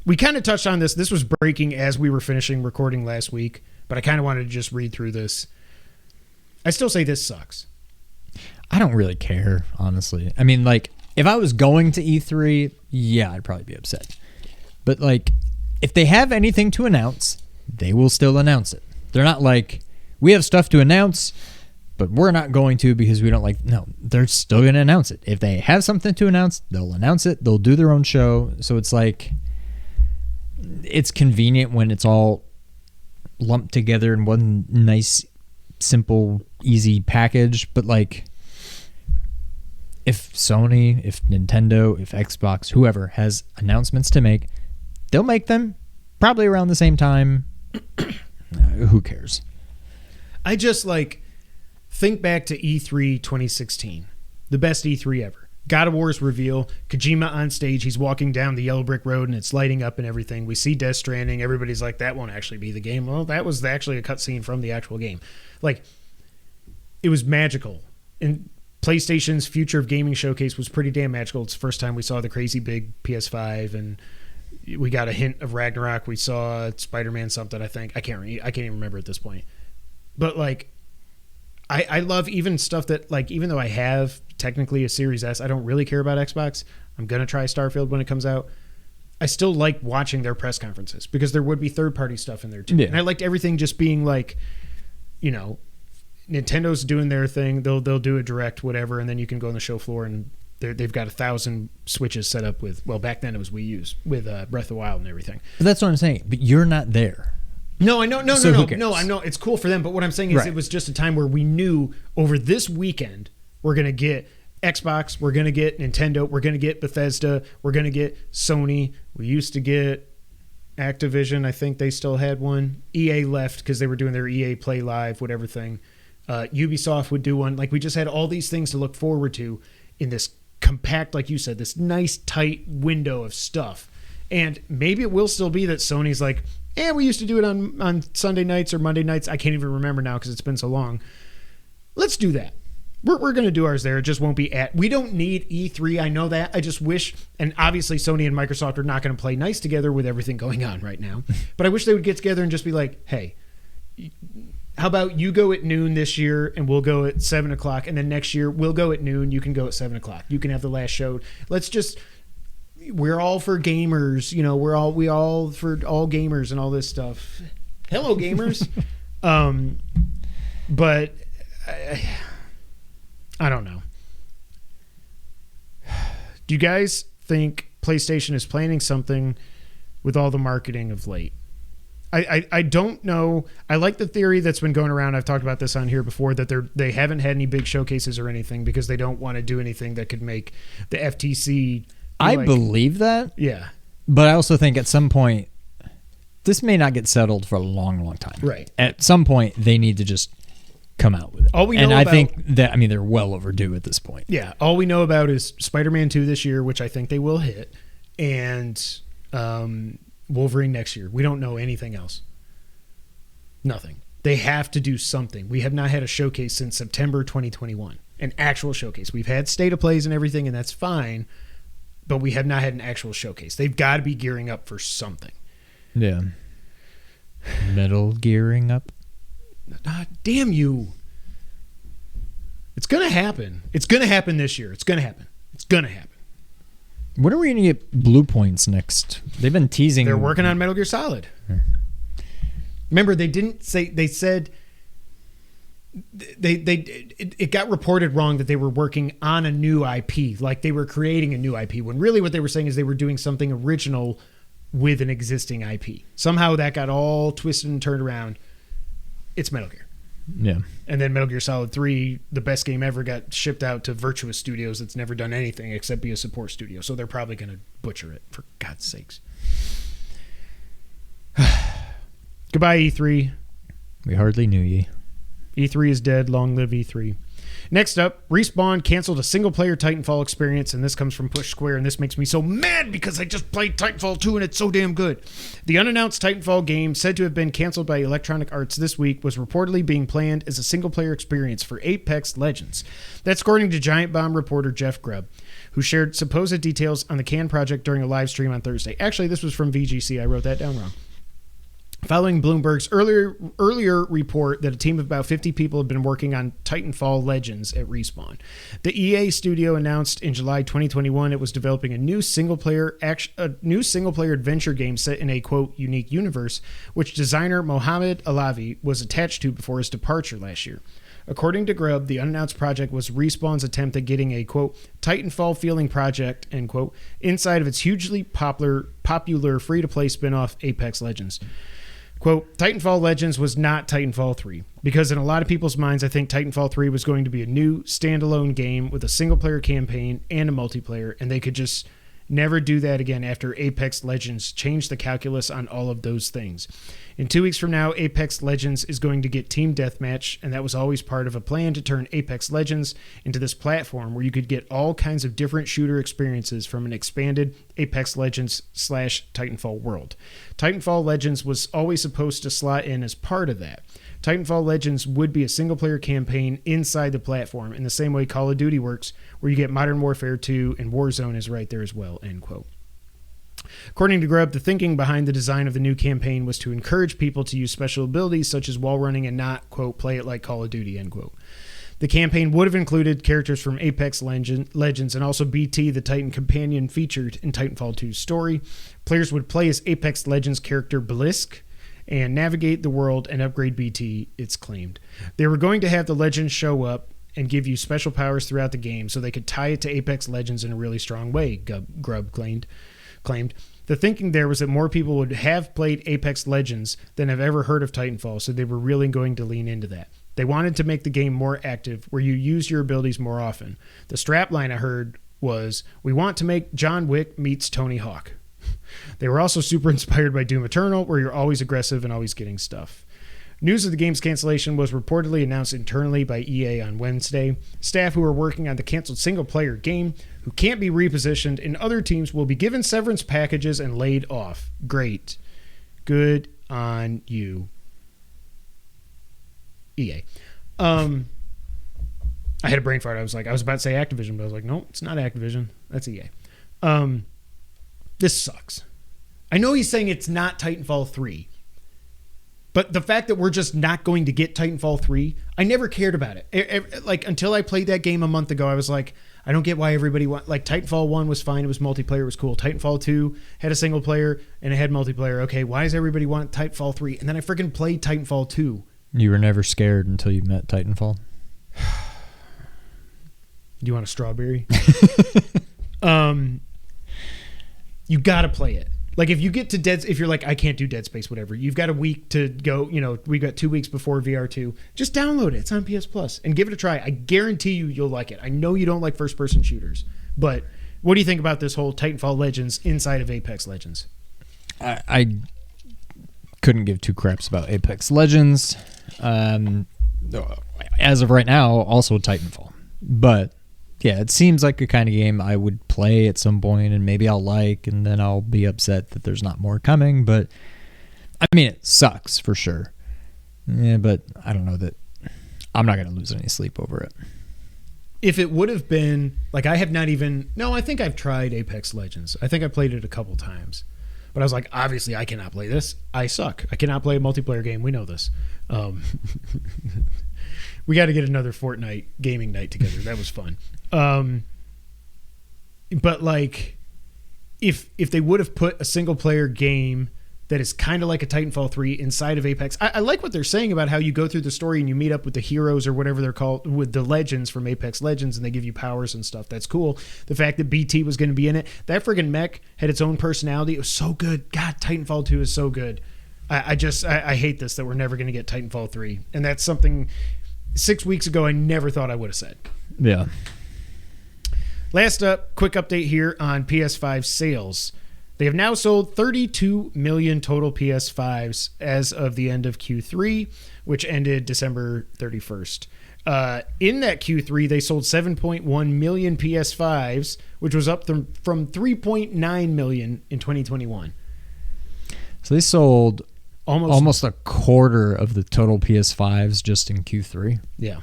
[SPEAKER 2] We kind of touched on this. This was breaking as we were finishing recording last week, but I kind of wanted to just read through this. I still say this sucks.
[SPEAKER 3] I don't really care, honestly. I mean, like, if I was going to E3, yeah, I'd probably be upset. But, like, if they have anything to announce, they will still announce it. They're not like, we have stuff to announce, but we're not going to because we don't like... No, they're still going to announce it. If they have something to announce, they'll announce it. They'll do their own show. So it's like... It's convenient when it's all lumped together in one nice, simple, easy package. But like... If Sony, if Nintendo, if Xbox, whoever has announcements to make, they'll make them probably around the same time. Who cares?
[SPEAKER 2] I just like... Think back to E3 2016, the best E3 ever. God of War's reveal, Kojima on stage, he's walking down the yellow brick road and it's lighting up and everything. We see Death Stranding, everybody's like, that won't actually be the game. Well, that was actually a cutscene from the actual game. Like, it was magical. And PlayStation's Future of Gaming Showcase was pretty damn magical. It's the first time we saw the crazy big PS5 and we got a hint of Ragnarok. We saw Spider-Man something, I think. I can't even remember at this point. But like, I love even stuff that, like, even though I have technically a Series S, I don't really care about Xbox. I'm going to try Starfield when it comes out. I still like watching their press conferences because there would be third-party stuff in there too. Yeah. And I liked everything just being like, you know, Nintendo's doing their thing. They'll do a direct, whatever, and then you can go on the show floor and they've got 1,000 switches set up with, well, back then it was Wii U's with Breath of the Wild and everything.
[SPEAKER 3] But that's what I'm saying. But you're not there.
[SPEAKER 2] No, I know. No, I know it's cool for them. But what I'm saying is It was just a time where we knew over this weekend we're going to get Xbox, we're going to get Nintendo, we're going to get Bethesda, we're going to get Sony. We used to get Activision. I think they still had one. EA left because they were doing their EA Play Live, whatever thing. Ubisoft would do one. Like, we just had all these things to look forward to in this compact, like you said, this nice tight window of stuff. And maybe it will still be that Sony's like, we used to do it on Sunday nights or Monday nights. I can't even remember now because it's been so long. Let's do that. We're going to do ours there. It just won't be we don't need E3. I know that. I just wish, and obviously Sony and Microsoft are not going to play nice together with everything going on right now. But I wish they would get together and just be like, hey, how about you go at noon this year and we'll go at 7 o'clock, and then next year we'll go at noon. You can go at 7 o'clock. You can have the last show. We're all for gamers. You know, we all for all gamers and all this stuff. Hello, gamers. But I don't know. Do you guys think PlayStation is planning something with all the marketing of late? I don't know. I like the theory that's been going around. I've talked about this on here before, that they haven't had any big showcases or anything because they don't want to do anything that could make the FTC.
[SPEAKER 3] I believe that.
[SPEAKER 2] Yeah.
[SPEAKER 3] But I also think at some point, this may not get settled for a long, long time.
[SPEAKER 2] Right.
[SPEAKER 3] At some point, they need to just come out with it. I think that, they're well overdue at this point.
[SPEAKER 2] Yeah. All we know about is Spider-Man 2 this year, which I think they will hit, and Wolverine next year. We don't know anything else. Nothing. They have to do something. We have not had a showcase since September 2021. An actual showcase. We've had state of plays and everything, and that's fine, but we have not had an actual showcase. They've got to be gearing up for something.
[SPEAKER 3] Yeah. Metal gearing up.
[SPEAKER 2] Damn you. It's going to happen. It's going to happen this year. It's going to happen. It's going to happen.
[SPEAKER 3] When are we going to get Blue Points next? They've been teasing.
[SPEAKER 2] They're working on Metal Gear Solid. Remember, they didn't say, they said it got reported wrong that they were working on a new IP, like they were creating a new IP, when really what they were saying is they were doing something original with an existing IP. Somehow that got all twisted and turned around. It's Metal Gear.
[SPEAKER 3] Yeah.
[SPEAKER 2] And then Metal Gear Solid 3, the best game ever, got shipped out to Virtuous Studios that's never done anything except be a support studio. So they're probably going to butcher it, for God's sakes. Goodbye, E3.
[SPEAKER 3] We hardly knew ye.
[SPEAKER 2] E3 is dead. Long live E3. Next up, Respawn canceled a single-player Titanfall experience, and this comes from Push Square, and this makes me so mad because I just played Titanfall 2, and it's so damn good. The unannounced Titanfall game, said to have been canceled by Electronic Arts this week, was reportedly being planned as a single-player experience for Apex Legends. That's according to Giant Bomb reporter Jeff Grubb, who shared supposed details on the CAN project during a live stream on Thursday. Actually, this was from VGC. I wrote that down wrong. Following Bloomberg's earlier report that a team of about 50 people had been working on Titanfall Legends at Respawn. The EA studio announced in July 2021 it was developing a new single-player adventure game set in a, quote, unique universe, which designer Mohamed Alavi was attached to before his departure last year. According to Grubb, the unannounced project was Respawn's attempt at getting a, quote, Titanfall-feeling project, end quote, inside of its hugely popular free-to-play spin-off Apex Legends. Quote, Titanfall Legends was not Titanfall 3, because in a lot of people's minds, I think Titanfall 3 was going to be a new standalone game with a single-player campaign and a multiplayer, and they could just never do that again after Apex Legends changed the calculus on all of those things. In 2 weeks from now, Apex Legends is going to get Team Deathmatch, and that was always part of a plan to turn Apex Legends into this platform where you could get all kinds of different shooter experiences from an expanded Apex Legends / Titanfall world. Titanfall Legends was always supposed to slot in as part of that. Titanfall Legends would be a single-player campaign inside the platform in the same way Call of Duty works, where you get Modern Warfare 2 and Warzone is right there as well, end quote. According to Grubb, the thinking behind the design of the new campaign was to encourage people to use special abilities such as wall running and not, quote, play it like Call of Duty, end quote. The campaign would have included characters from Apex Legends and also BT, the Titan companion featured in Titanfall 2's story. Players would play as Apex Legends character Blisk and navigate the world and upgrade BT, it's claimed. They were going to have the Legends show up and give you special powers throughout the game so they could tie it to Apex Legends in a really strong way, Grubb claimed. The thinking there was that more people would have played Apex Legends than have ever heard of Titanfall, so they were really going to lean into that. They wanted to make the game more active, where you use your abilities more often. The strap line I heard was, "We want to make John Wick meets Tony Hawk." They were also super inspired by Doom Eternal, where you're always aggressive and always getting stuff. News of the game's cancellation was reportedly announced internally by EA on Wednesday. Staff who are working on the canceled single-player game, who can't be repositioned in other teams, will be given severance packages and laid off. Great. Good on you, EA. I had a brain fart. I was about to say Activision, but I was like, no, it's not Activision. That's EA. This sucks. I know he's saying it's not Titanfall 3. But the fact that we're just not going to get Titanfall 3, I never cared about it. Like, until I played that game a month ago, I was like, I don't get why everybody like, Titanfall 1 was fine. It was multiplayer. It was cool. Titanfall 2 had a single player and it had multiplayer. Okay, why does everybody want Titanfall 3? And then I freaking played Titanfall 2. You
[SPEAKER 3] were never scared until you met Titanfall?
[SPEAKER 2] Do you want a strawberry? You got to play it. Like, if you get to if you're like, I can't do Dead Space, whatever, you've got a week to go, we got 2 weeks before VR2. Just download it. It's on PS Plus and give it a try. I guarantee you'll like it. I know you don't like first-person shooters, but what do you think about this whole Titanfall Legends inside of Apex Legends?
[SPEAKER 3] I couldn't give two craps about Apex Legends. As of right now, also Titanfall. But yeah, it seems like a kind of game I would play at some point, and maybe I'll like, and then I'll be upset that there's not more coming. But I mean, it sucks for sure. Yeah, but I don't know that I'm not going to lose any sleep over it.
[SPEAKER 2] If it would have been like, I think I've tried Apex Legends. I think I played it a couple times, but I was like, obviously I cannot play this. I suck. I cannot play a multiplayer game. We know this. We got to get another Fortnite gaming night together. That was fun. But like, if they would have put a single player game that is kind of like a Titanfall 3 inside of Apex, I like what they're saying about how you go through the story and you meet up with the heroes or whatever they're called, with the legends from Apex Legends, and they give you powers and stuff. That's cool. The fact that BT was going to be in it, that friggin' mech had its own personality. It was so good. God, Titanfall 2 is so good. I hate this, that we're never going to get Titanfall 3. And that's something 6 weeks ago I never thought I would have said.
[SPEAKER 3] Yeah.
[SPEAKER 2] Last up, quick update here on PS5 sales. They have now sold 32 million total PS5s as of the end of Q3, which ended December 31st. In that Q3, they sold 7.1 million PS5s, which was up from 3.9 million in 2021.
[SPEAKER 3] So they sold almost a quarter of the total PS5s just in Q3.
[SPEAKER 2] Yeah.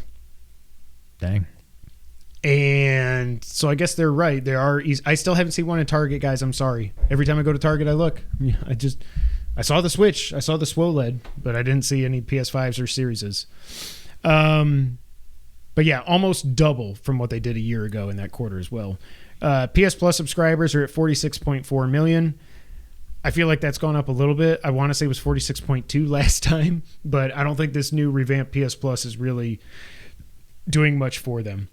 [SPEAKER 3] Dang.
[SPEAKER 2] And so I guess they're right. There are. I still haven't seen one in Target, guys. I'm sorry. Every time I go to Target, I look. I saw the Switch. I saw the SWOLED, but I didn't see any PS5s or Series. But yeah, almost double from what they did a year ago in that quarter as well. PS Plus subscribers are at 46.4 million. I feel like that's gone up a little bit. I want to say it was 46.2 last time, but I don't think this new revamped PS Plus is really doing much for them.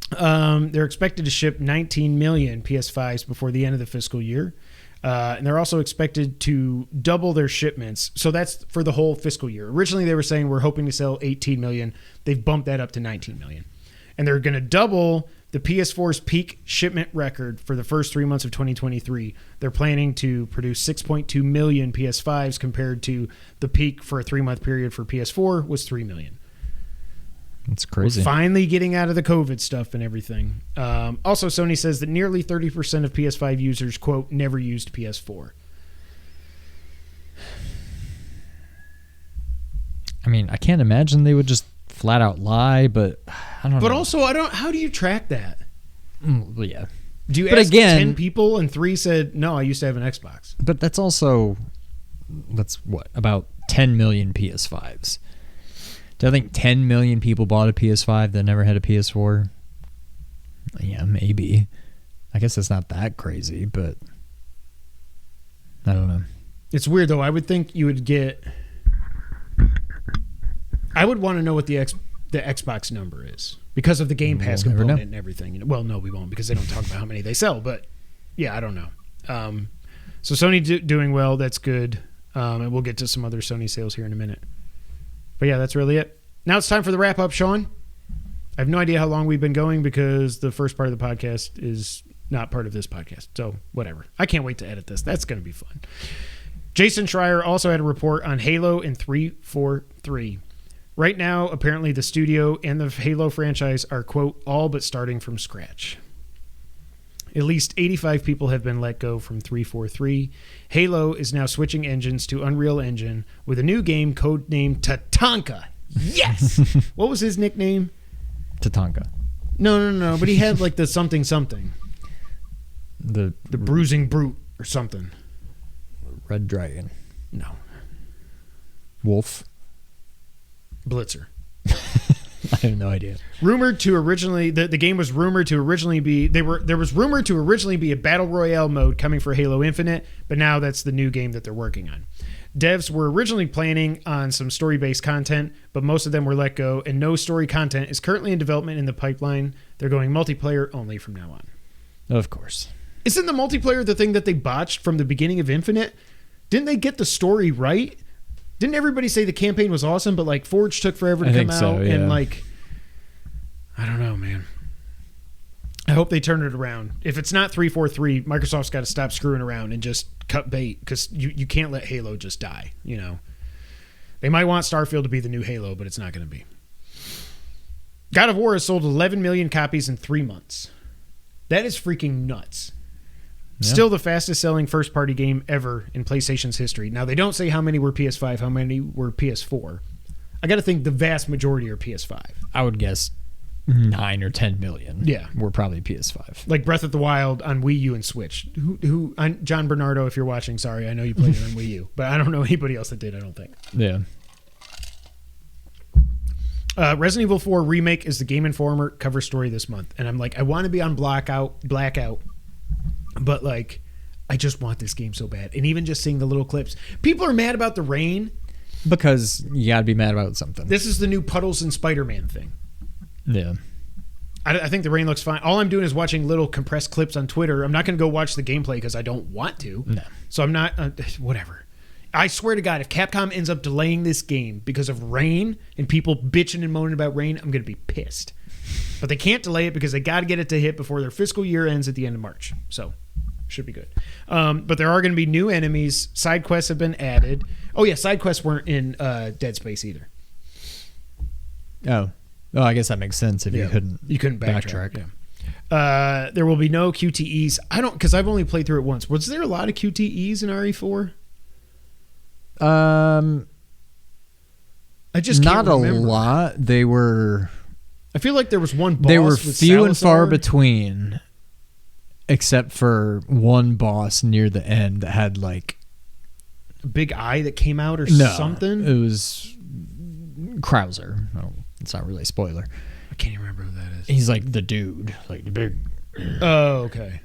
[SPEAKER 2] They're expected to ship 19 million PS5s before the end of the fiscal year. And they're also expected to double their shipments. So that's for the whole fiscal year. Originally, they were saying we're hoping to sell 18 million. They've bumped that up to 19 million. And they're going to double the PS4's peak shipment record for the first 3 months of 2023. They're planning to produce 6.2 million PS5s compared to the peak for a 3-month period for PS4 was 3 million.
[SPEAKER 3] That's crazy.
[SPEAKER 2] We're finally getting out of the COVID stuff and everything. Also, Sony says that nearly 30% of PS5 users, quote, never used PS4.
[SPEAKER 3] I mean, I can't imagine they would just flat out lie, but I don't know.
[SPEAKER 2] But also, how do you track that?
[SPEAKER 3] Well, yeah.
[SPEAKER 2] Do you
[SPEAKER 3] But
[SPEAKER 2] ask
[SPEAKER 3] again-
[SPEAKER 2] 10 people and 3 said, no, I used to have an Xbox?
[SPEAKER 3] But that's what, about 10 million PS5s. Do I think 10 million people bought a PS5 that never had a PS4? Yeah, maybe. I guess it's not that crazy, but I don't know.
[SPEAKER 2] It's weird, though. I would think you would get... I would want to know what the Xbox number is because of the Game Pass
[SPEAKER 3] We'll never
[SPEAKER 2] component
[SPEAKER 3] know.
[SPEAKER 2] and everything. Well, no, we won't because they don't talk about how many they sell. But, yeah, I don't know. So Sony doing well. That's good. And we'll get to some other Sony sales here in a minute. But, yeah, that's really it. Now it's time for the wrap-up, Sean. I have no idea how long we've been going because the first part of the podcast is not part of this podcast. So, whatever. I can't wait to edit this. That's going to be fun. Jason Schreier also had a report on Halo and 343. Right now, apparently the studio and the Halo franchise are, quote, all but starting from scratch. At least 85 people have been let go from 343. Halo is now switching engines to Unreal Engine with a new game codenamed Tatanka. Yes! What was his nickname?
[SPEAKER 3] Tatanka.
[SPEAKER 2] No. But he had like the something.
[SPEAKER 3] The
[SPEAKER 2] The Bruising Brute or something.
[SPEAKER 3] Red Dragon.
[SPEAKER 2] No.
[SPEAKER 3] Wolf.
[SPEAKER 2] Blitzer.
[SPEAKER 3] I have no idea.
[SPEAKER 2] Rumored to originally, the game was rumored to originally be, there was rumored to originally be a Battle Royale mode coming for Halo Infinite, but now that's the new game that they're working on. Devs were originally planning on some story-based content, but most of them were let go, and no story content is currently in development in the pipeline. They're going multiplayer only from now on.
[SPEAKER 3] Of course.
[SPEAKER 2] Isn't the multiplayer the thing that they botched from the beginning of Infinite? Didn't they get the story right? Didn't everybody say the campaign was awesome, but like Forge took forever to come out?
[SPEAKER 3] Yeah.
[SPEAKER 2] And like, I don't know, man. I hope they turn it around. If it's not 343, Microsoft's got to stop screwing around and just cut bait because you can't let Halo just die, you know. They might want Starfield to be the new Halo, but it's not going to be. God of War has sold 11 million copies in 3 months. That is freaking nuts.
[SPEAKER 3] Yeah.
[SPEAKER 2] Still the fastest selling first party game ever in PlayStation's history. Now, they don't say how many were PS5, how many were PS4. I got to think the vast majority are PS5.
[SPEAKER 3] I would guess 9 or 10 million.
[SPEAKER 2] Yeah.
[SPEAKER 3] Were probably PS5.
[SPEAKER 2] Like Breath of the Wild on Wii U and Switch. John Bernardo, if you're watching, sorry, I know you played it on Wii U, but I don't know anybody else that did, I don't think.
[SPEAKER 3] Yeah.
[SPEAKER 2] Resident Evil 4 Remake is the Game Informer cover story this month. And I'm like, I want to be on Blackout, but like, I just want this game so bad. And even just seeing the little clips. People are mad about the rain.
[SPEAKER 3] Because you got to be mad about something.
[SPEAKER 2] This is the new Puddles and Spider-Man thing.
[SPEAKER 3] Yeah.
[SPEAKER 2] I think the rain looks fine. All I'm doing is watching little compressed clips on Twitter. I'm not going to go watch the gameplay because I don't want to.
[SPEAKER 3] No.
[SPEAKER 2] So I'm not, whatever. I swear to God, if Capcom ends up delaying this game because of rain and people bitching and moaning about rain, I'm going to be pissed. But they can't delay it because they got to get it to hit before their fiscal year ends at the end of March. So, should be good. But there are going to be new enemies. Side quests have been added. Oh, yeah, side quests weren't in Dead Space either.
[SPEAKER 3] Oh, I guess that makes sense if you couldn't
[SPEAKER 2] backtrack. Yeah. There will be no QTEs. Because I've only played through it once. Was there a lot of QTEs in RE4? I just can't
[SPEAKER 3] not
[SPEAKER 2] remember.
[SPEAKER 3] a lot. They were.
[SPEAKER 2] I feel like there was one boss.
[SPEAKER 3] They were
[SPEAKER 2] with
[SPEAKER 3] few and far
[SPEAKER 2] Salazar.
[SPEAKER 3] between, except for one boss near the end that had like
[SPEAKER 2] A big eye that came out or
[SPEAKER 3] no,
[SPEAKER 2] something.
[SPEAKER 3] It was Krauser. Oh, it's not really a spoiler.
[SPEAKER 2] I can't even remember who that is.
[SPEAKER 3] He's like the dude, like the big.
[SPEAKER 2] Oh, okay.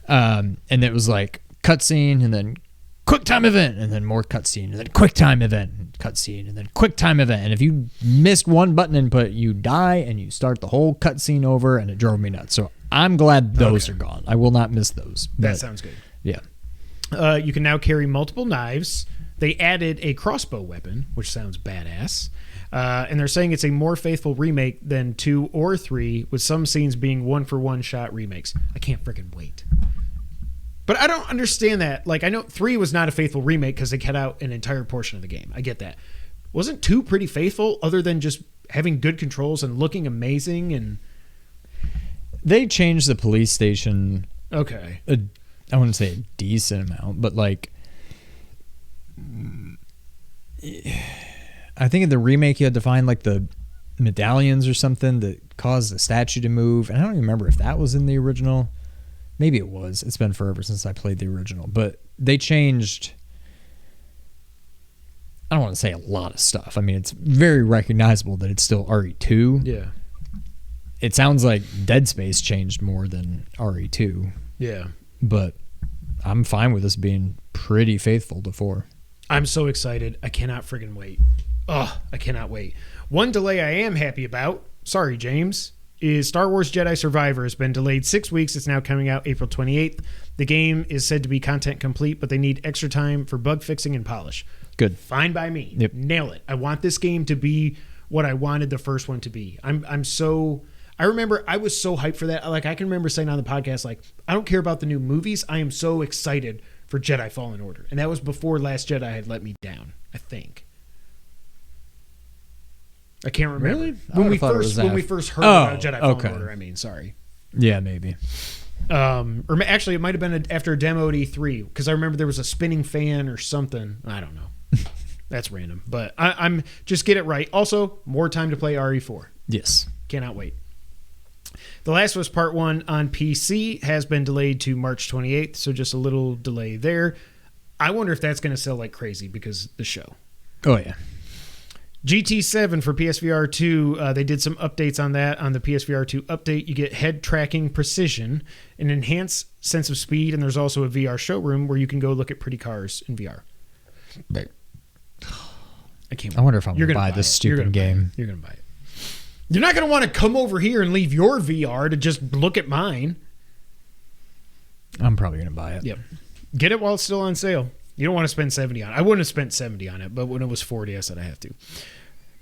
[SPEAKER 3] And it was like cutscene and then quick time event and then more cutscene and then quick time event and cutscene and then quick time event. And if you missed one button input, you die and you start the whole cutscene over, and it drove me nuts. So I'm glad those are gone. I will not miss those.
[SPEAKER 2] That sounds good.
[SPEAKER 3] Yeah.
[SPEAKER 2] You can now carry multiple knives. They added a crossbow weapon, which sounds badass. And they're saying it's a more faithful remake than 2 or 3, with some scenes being one-for-one shot remakes. I can't freaking wait. But I don't understand that. Like, I know 3 was not a faithful remake because they cut out an entire portion of the game. I get that. Wasn't 2 pretty faithful, other than just having good controls and looking amazing? And
[SPEAKER 3] They changed the police station.
[SPEAKER 2] okay,
[SPEAKER 3] I wouldn't say a decent amount, but like, I think in the remake you had to find like the medallions or something that caused the statue to move, and I don't even remember if that was in the original. Maybe it was. It's been forever since I played the original. But they changed... I don't want to say a lot of stuff. I mean, it's very recognizable that it's still RE2.
[SPEAKER 2] Yeah.
[SPEAKER 3] It sounds like Dead Space changed more than RE2.
[SPEAKER 2] Yeah.
[SPEAKER 3] But I'm fine with this being pretty faithful to 4.
[SPEAKER 2] I'm so excited. I cannot friggin' wait. Oh, I cannot wait. One delay I am happy about, sorry, James, is Star Wars Jedi Survivor has been delayed 6 weeks. It's now coming out April 28th. The game is said to be content complete, but they need extra time for bug fixing and polish.
[SPEAKER 3] Good.
[SPEAKER 2] Fine by me.
[SPEAKER 3] Yep.
[SPEAKER 2] Nail it. I want this game to be what I wanted the first one to be. I remember I was so hyped for that. Like, I can remember saying on the podcast, like, I don't care about the new movies. I am so excited for Jedi Fallen Order. And that was before Last Jedi had let me down, I think. I can't remember.
[SPEAKER 3] Really?
[SPEAKER 2] When we first heard about Jedi Fallen Order, I mean, sorry.
[SPEAKER 3] Yeah, maybe.
[SPEAKER 2] Or actually, it might have been after a demo at E3, because I remember there was a spinning fan or something. I don't know. That's random. But I'm just get it right. Also, more time to play RE4.
[SPEAKER 3] Yes.
[SPEAKER 2] Cannot wait. The Last of Us Part 1 on PC has been delayed to March 28th, so just a little delay there. I wonder if that's going to sell like crazy because the show.
[SPEAKER 3] Oh, yeah.
[SPEAKER 2] GT7 for PSVR 2, they did some updates on that. On the PSVR 2 update, you get head tracking precision, an enhanced sense of speed, and there's also a VR showroom where you can go look at pretty cars in VR. I can't.
[SPEAKER 3] I wonder if I'm going to buy this stupid game.
[SPEAKER 2] You're going to buy it. You're not going to want to come over here and leave your VR to just look at mine.
[SPEAKER 3] I'm probably going to buy it.
[SPEAKER 2] Yep. Get it while it's still on sale. You don't want to spend 70 on it. I wouldn't have spent 70 on it, but when it was 40, I said I have to.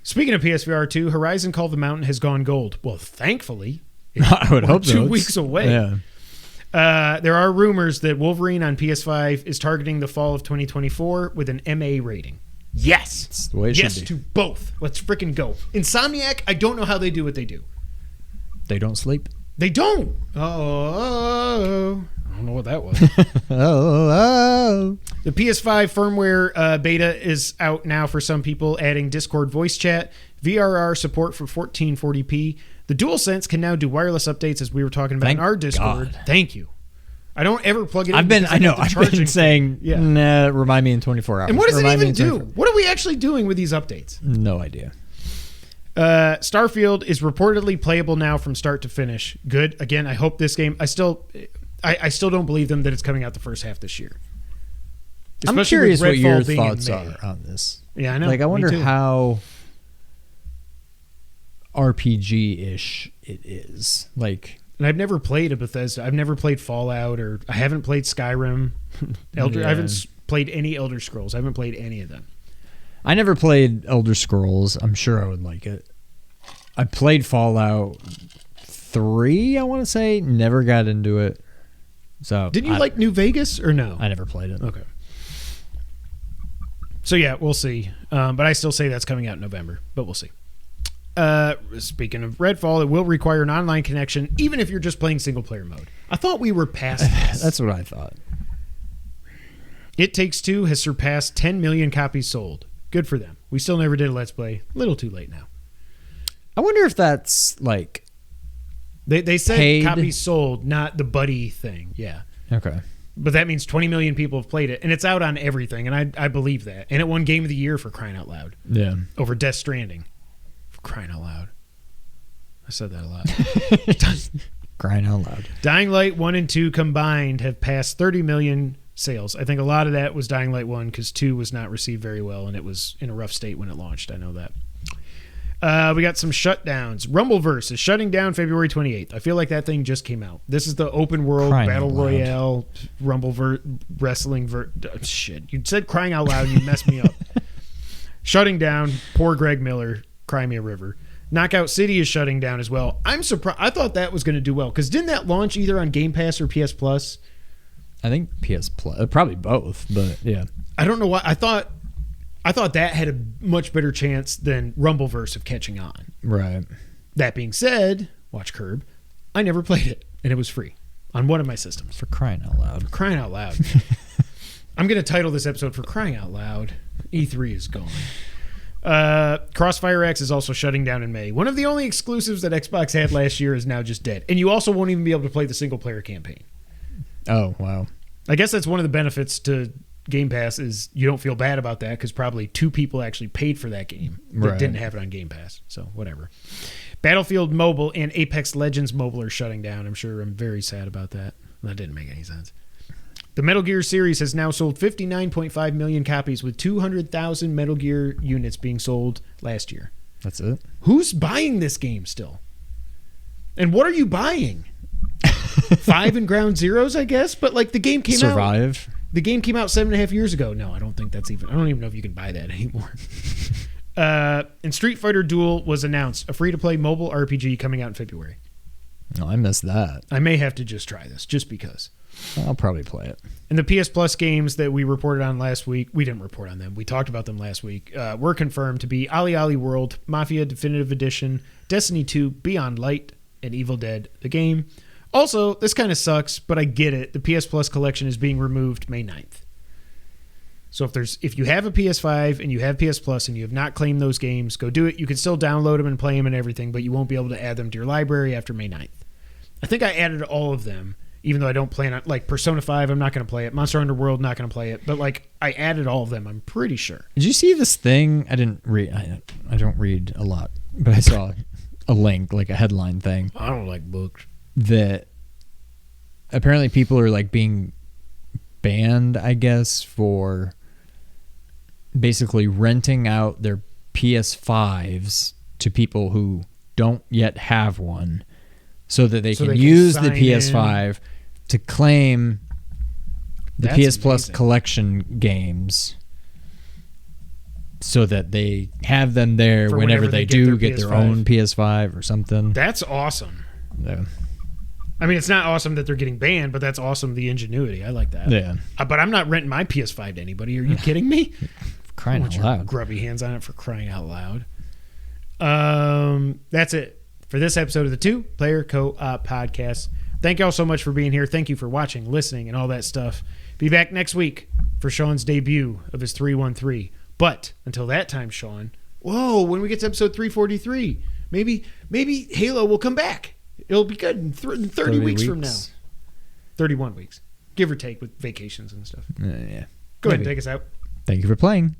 [SPEAKER 2] Speaking of PSVR 2, Horizon Call of the Mountain has gone gold. Well, thankfully.
[SPEAKER 3] I would hope so.
[SPEAKER 2] 2 weeks away.
[SPEAKER 3] Yeah.
[SPEAKER 2] There are rumors that Wolverine on PS5 is targeting the fall of 2024 with an MA rating. Yes.
[SPEAKER 3] That's the way it
[SPEAKER 2] yes
[SPEAKER 3] should be.
[SPEAKER 2] to both. Let's freaking go. Insomniac, I don't know how they do what they do.
[SPEAKER 3] They don't sleep.
[SPEAKER 2] They don't. Oh. I don't know what that was.
[SPEAKER 3] Oh.
[SPEAKER 2] The PS5 firmware beta is out now for some people, adding Discord voice chat, VRR support for 1440p. The DualSense can now do wireless updates, as we were talking about in our Discord.
[SPEAKER 3] God.
[SPEAKER 2] Thank you. I don't ever plug it in.
[SPEAKER 3] I've been saying, nah, remind me in 24 hours.
[SPEAKER 2] And what does it
[SPEAKER 3] Remind
[SPEAKER 2] even
[SPEAKER 3] me in
[SPEAKER 2] do? What are we actually doing with these updates?
[SPEAKER 3] No idea.
[SPEAKER 2] Starfield is reportedly playable now from start to finish. Good. Again, I hope this game... I still don't believe them that it's coming out the first half this year.
[SPEAKER 3] I'm curious what your thoughts are on this.
[SPEAKER 2] Yeah, I know.
[SPEAKER 3] Like, I wonder how RPG-ish it is. Like...
[SPEAKER 2] And I've never played a Bethesda. I've never played Fallout, or I haven't played Skyrim. I haven't played any Elder Scrolls. I haven't played any of them.
[SPEAKER 3] I never played Elder Scrolls. I'm sure I would like it. I played Fallout 3, I want to say. Never got into it. So
[SPEAKER 2] did you like New Vegas or no?
[SPEAKER 3] I never played it.
[SPEAKER 2] Okay. So yeah, we'll see. But I still say that's coming out in November, but we'll see. Speaking of Redfall, it will require an online connection, even if you're just playing single player mode. I thought we were past this.
[SPEAKER 3] That's what I thought.
[SPEAKER 2] It Takes Two has surpassed 10 million copies sold. Good for them. We still never did a Let's Play. A little too late now.
[SPEAKER 3] I wonder if that's like
[SPEAKER 2] they said
[SPEAKER 3] paid?
[SPEAKER 2] Copies sold, not the buddy thing. Yeah.
[SPEAKER 3] Okay.
[SPEAKER 2] But that means 20 million people have played it, and it's out on everything, and I believe that. And it won Game of the Year for crying out loud.
[SPEAKER 3] Yeah.
[SPEAKER 2] Over Death Stranding. Crying out loud. I said that a lot.
[SPEAKER 3] Crying out loud.
[SPEAKER 2] Dying Light 1 and 2 combined have passed 30 million sales. I think a lot of that was Dying Light 1 because 2 was not received very well, and it was in a rough state when it launched. I know that. We got some shutdowns. Rumbleverse is shutting down February 28th. I feel like that thing just came out. This is the open world battle royale wrestling. Shit. You said crying out loud and you messed me up. Shutting down. Poor Greg Miller. Cry Me a River. Knockout City is shutting down as well. I'm surprised. I thought that was going to do well because didn't that launch either on Game Pass or PS Plus?
[SPEAKER 3] I think PS Plus, probably both, but yeah.
[SPEAKER 2] I don't know why. I thought that had a much better chance than Rumbleverse of catching on.
[SPEAKER 3] Right.
[SPEAKER 2] That being said, watch Curb. I never played it, and it was free on one of my systems.
[SPEAKER 3] For crying out loud.
[SPEAKER 2] Crying out loud. I'm going to title this episode For Crying Out Loud. E3 is gone. Crossfire X is also shutting down in May. One of the only exclusives that Xbox had last year is now just dead. And you also won't even be able to play the single player campaign.
[SPEAKER 3] Oh, wow.
[SPEAKER 2] I guess that's one of the benefits to Game Pass is you don't feel bad about that because probably 2 people actually paid for that game that didn't have it on Game Pass. So whatever. Battlefield Mobile and Apex Legends Mobile are shutting down. I'm sure I'm very sad about that. That didn't make any sense. The Metal Gear series has now sold 59.5 million copies with 200,000 Metal Gear units being sold last year.
[SPEAKER 3] That's it?
[SPEAKER 2] Who's buying this game still? And what are you buying? 5 and Ground Zeroes, I guess? But like the game came out...
[SPEAKER 3] Survive?
[SPEAKER 2] The game came out 7.5 years ago. No, I don't think that's even... I don't even know if you can buy that anymore. And Street Fighter Duel was announced. A free-to-play mobile RPG coming out in February.
[SPEAKER 3] Oh, I missed that.
[SPEAKER 2] I may have to just try this, just because.
[SPEAKER 3] I'll probably play it.
[SPEAKER 2] And the PS Plus games that we reported on last week... We didn't report on them. We talked about them last week. Were confirmed to be Ali Ali World, Mafia Definitive Edition, Destiny 2, Beyond Light, and Evil Dead, the game. Also, this kind of sucks, but I get it. The PS Plus collection is being removed May 9th. So if you have a PS5 and you have PS Plus and you have not claimed those games, go do it. You can still download them and play them and everything, but you won't be able to add them to your library after May 9th. I think I added all of them, even though I don't plan on... Like, Persona 5, I'm not going to play it. Monster Hunter World, not going to play it. But, like, I added all of them, I'm pretty sure.
[SPEAKER 3] Did you see this thing? I didn't read... I don't read a lot, but I saw a link, like a headline thing.
[SPEAKER 2] I don't like books.
[SPEAKER 3] That apparently people are like being banned, I guess, for basically renting out their PS5s to people who don't yet have one so that they can use the PS5 to claim the PS Plus collection games so that they have them there for whenever they do get their own PS5 or something.
[SPEAKER 2] That's awesome.
[SPEAKER 3] Yeah.
[SPEAKER 2] I mean, it's not awesome that they're getting banned, but that's awesome, the ingenuity. I like that.
[SPEAKER 3] Yeah.
[SPEAKER 2] But I'm not renting my PS5 to anybody. Are you kidding me?
[SPEAKER 3] Crying out loud.
[SPEAKER 2] Grubby hands on it for crying out loud. That's it for this episode of the Two Player Co-op Podcast. Thank y'all so much for being here. Thank you for watching, listening, and all that stuff. Be back next week for Sean's debut of his 313. But until that time, Sean, when we get to episode 343, maybe Halo will come back. It'll be good in 30 weeks from now. 31 weeks, give or take with vacations and stuff.
[SPEAKER 3] Yeah.
[SPEAKER 2] Go ahead and take us out.
[SPEAKER 3] Thank you for playing.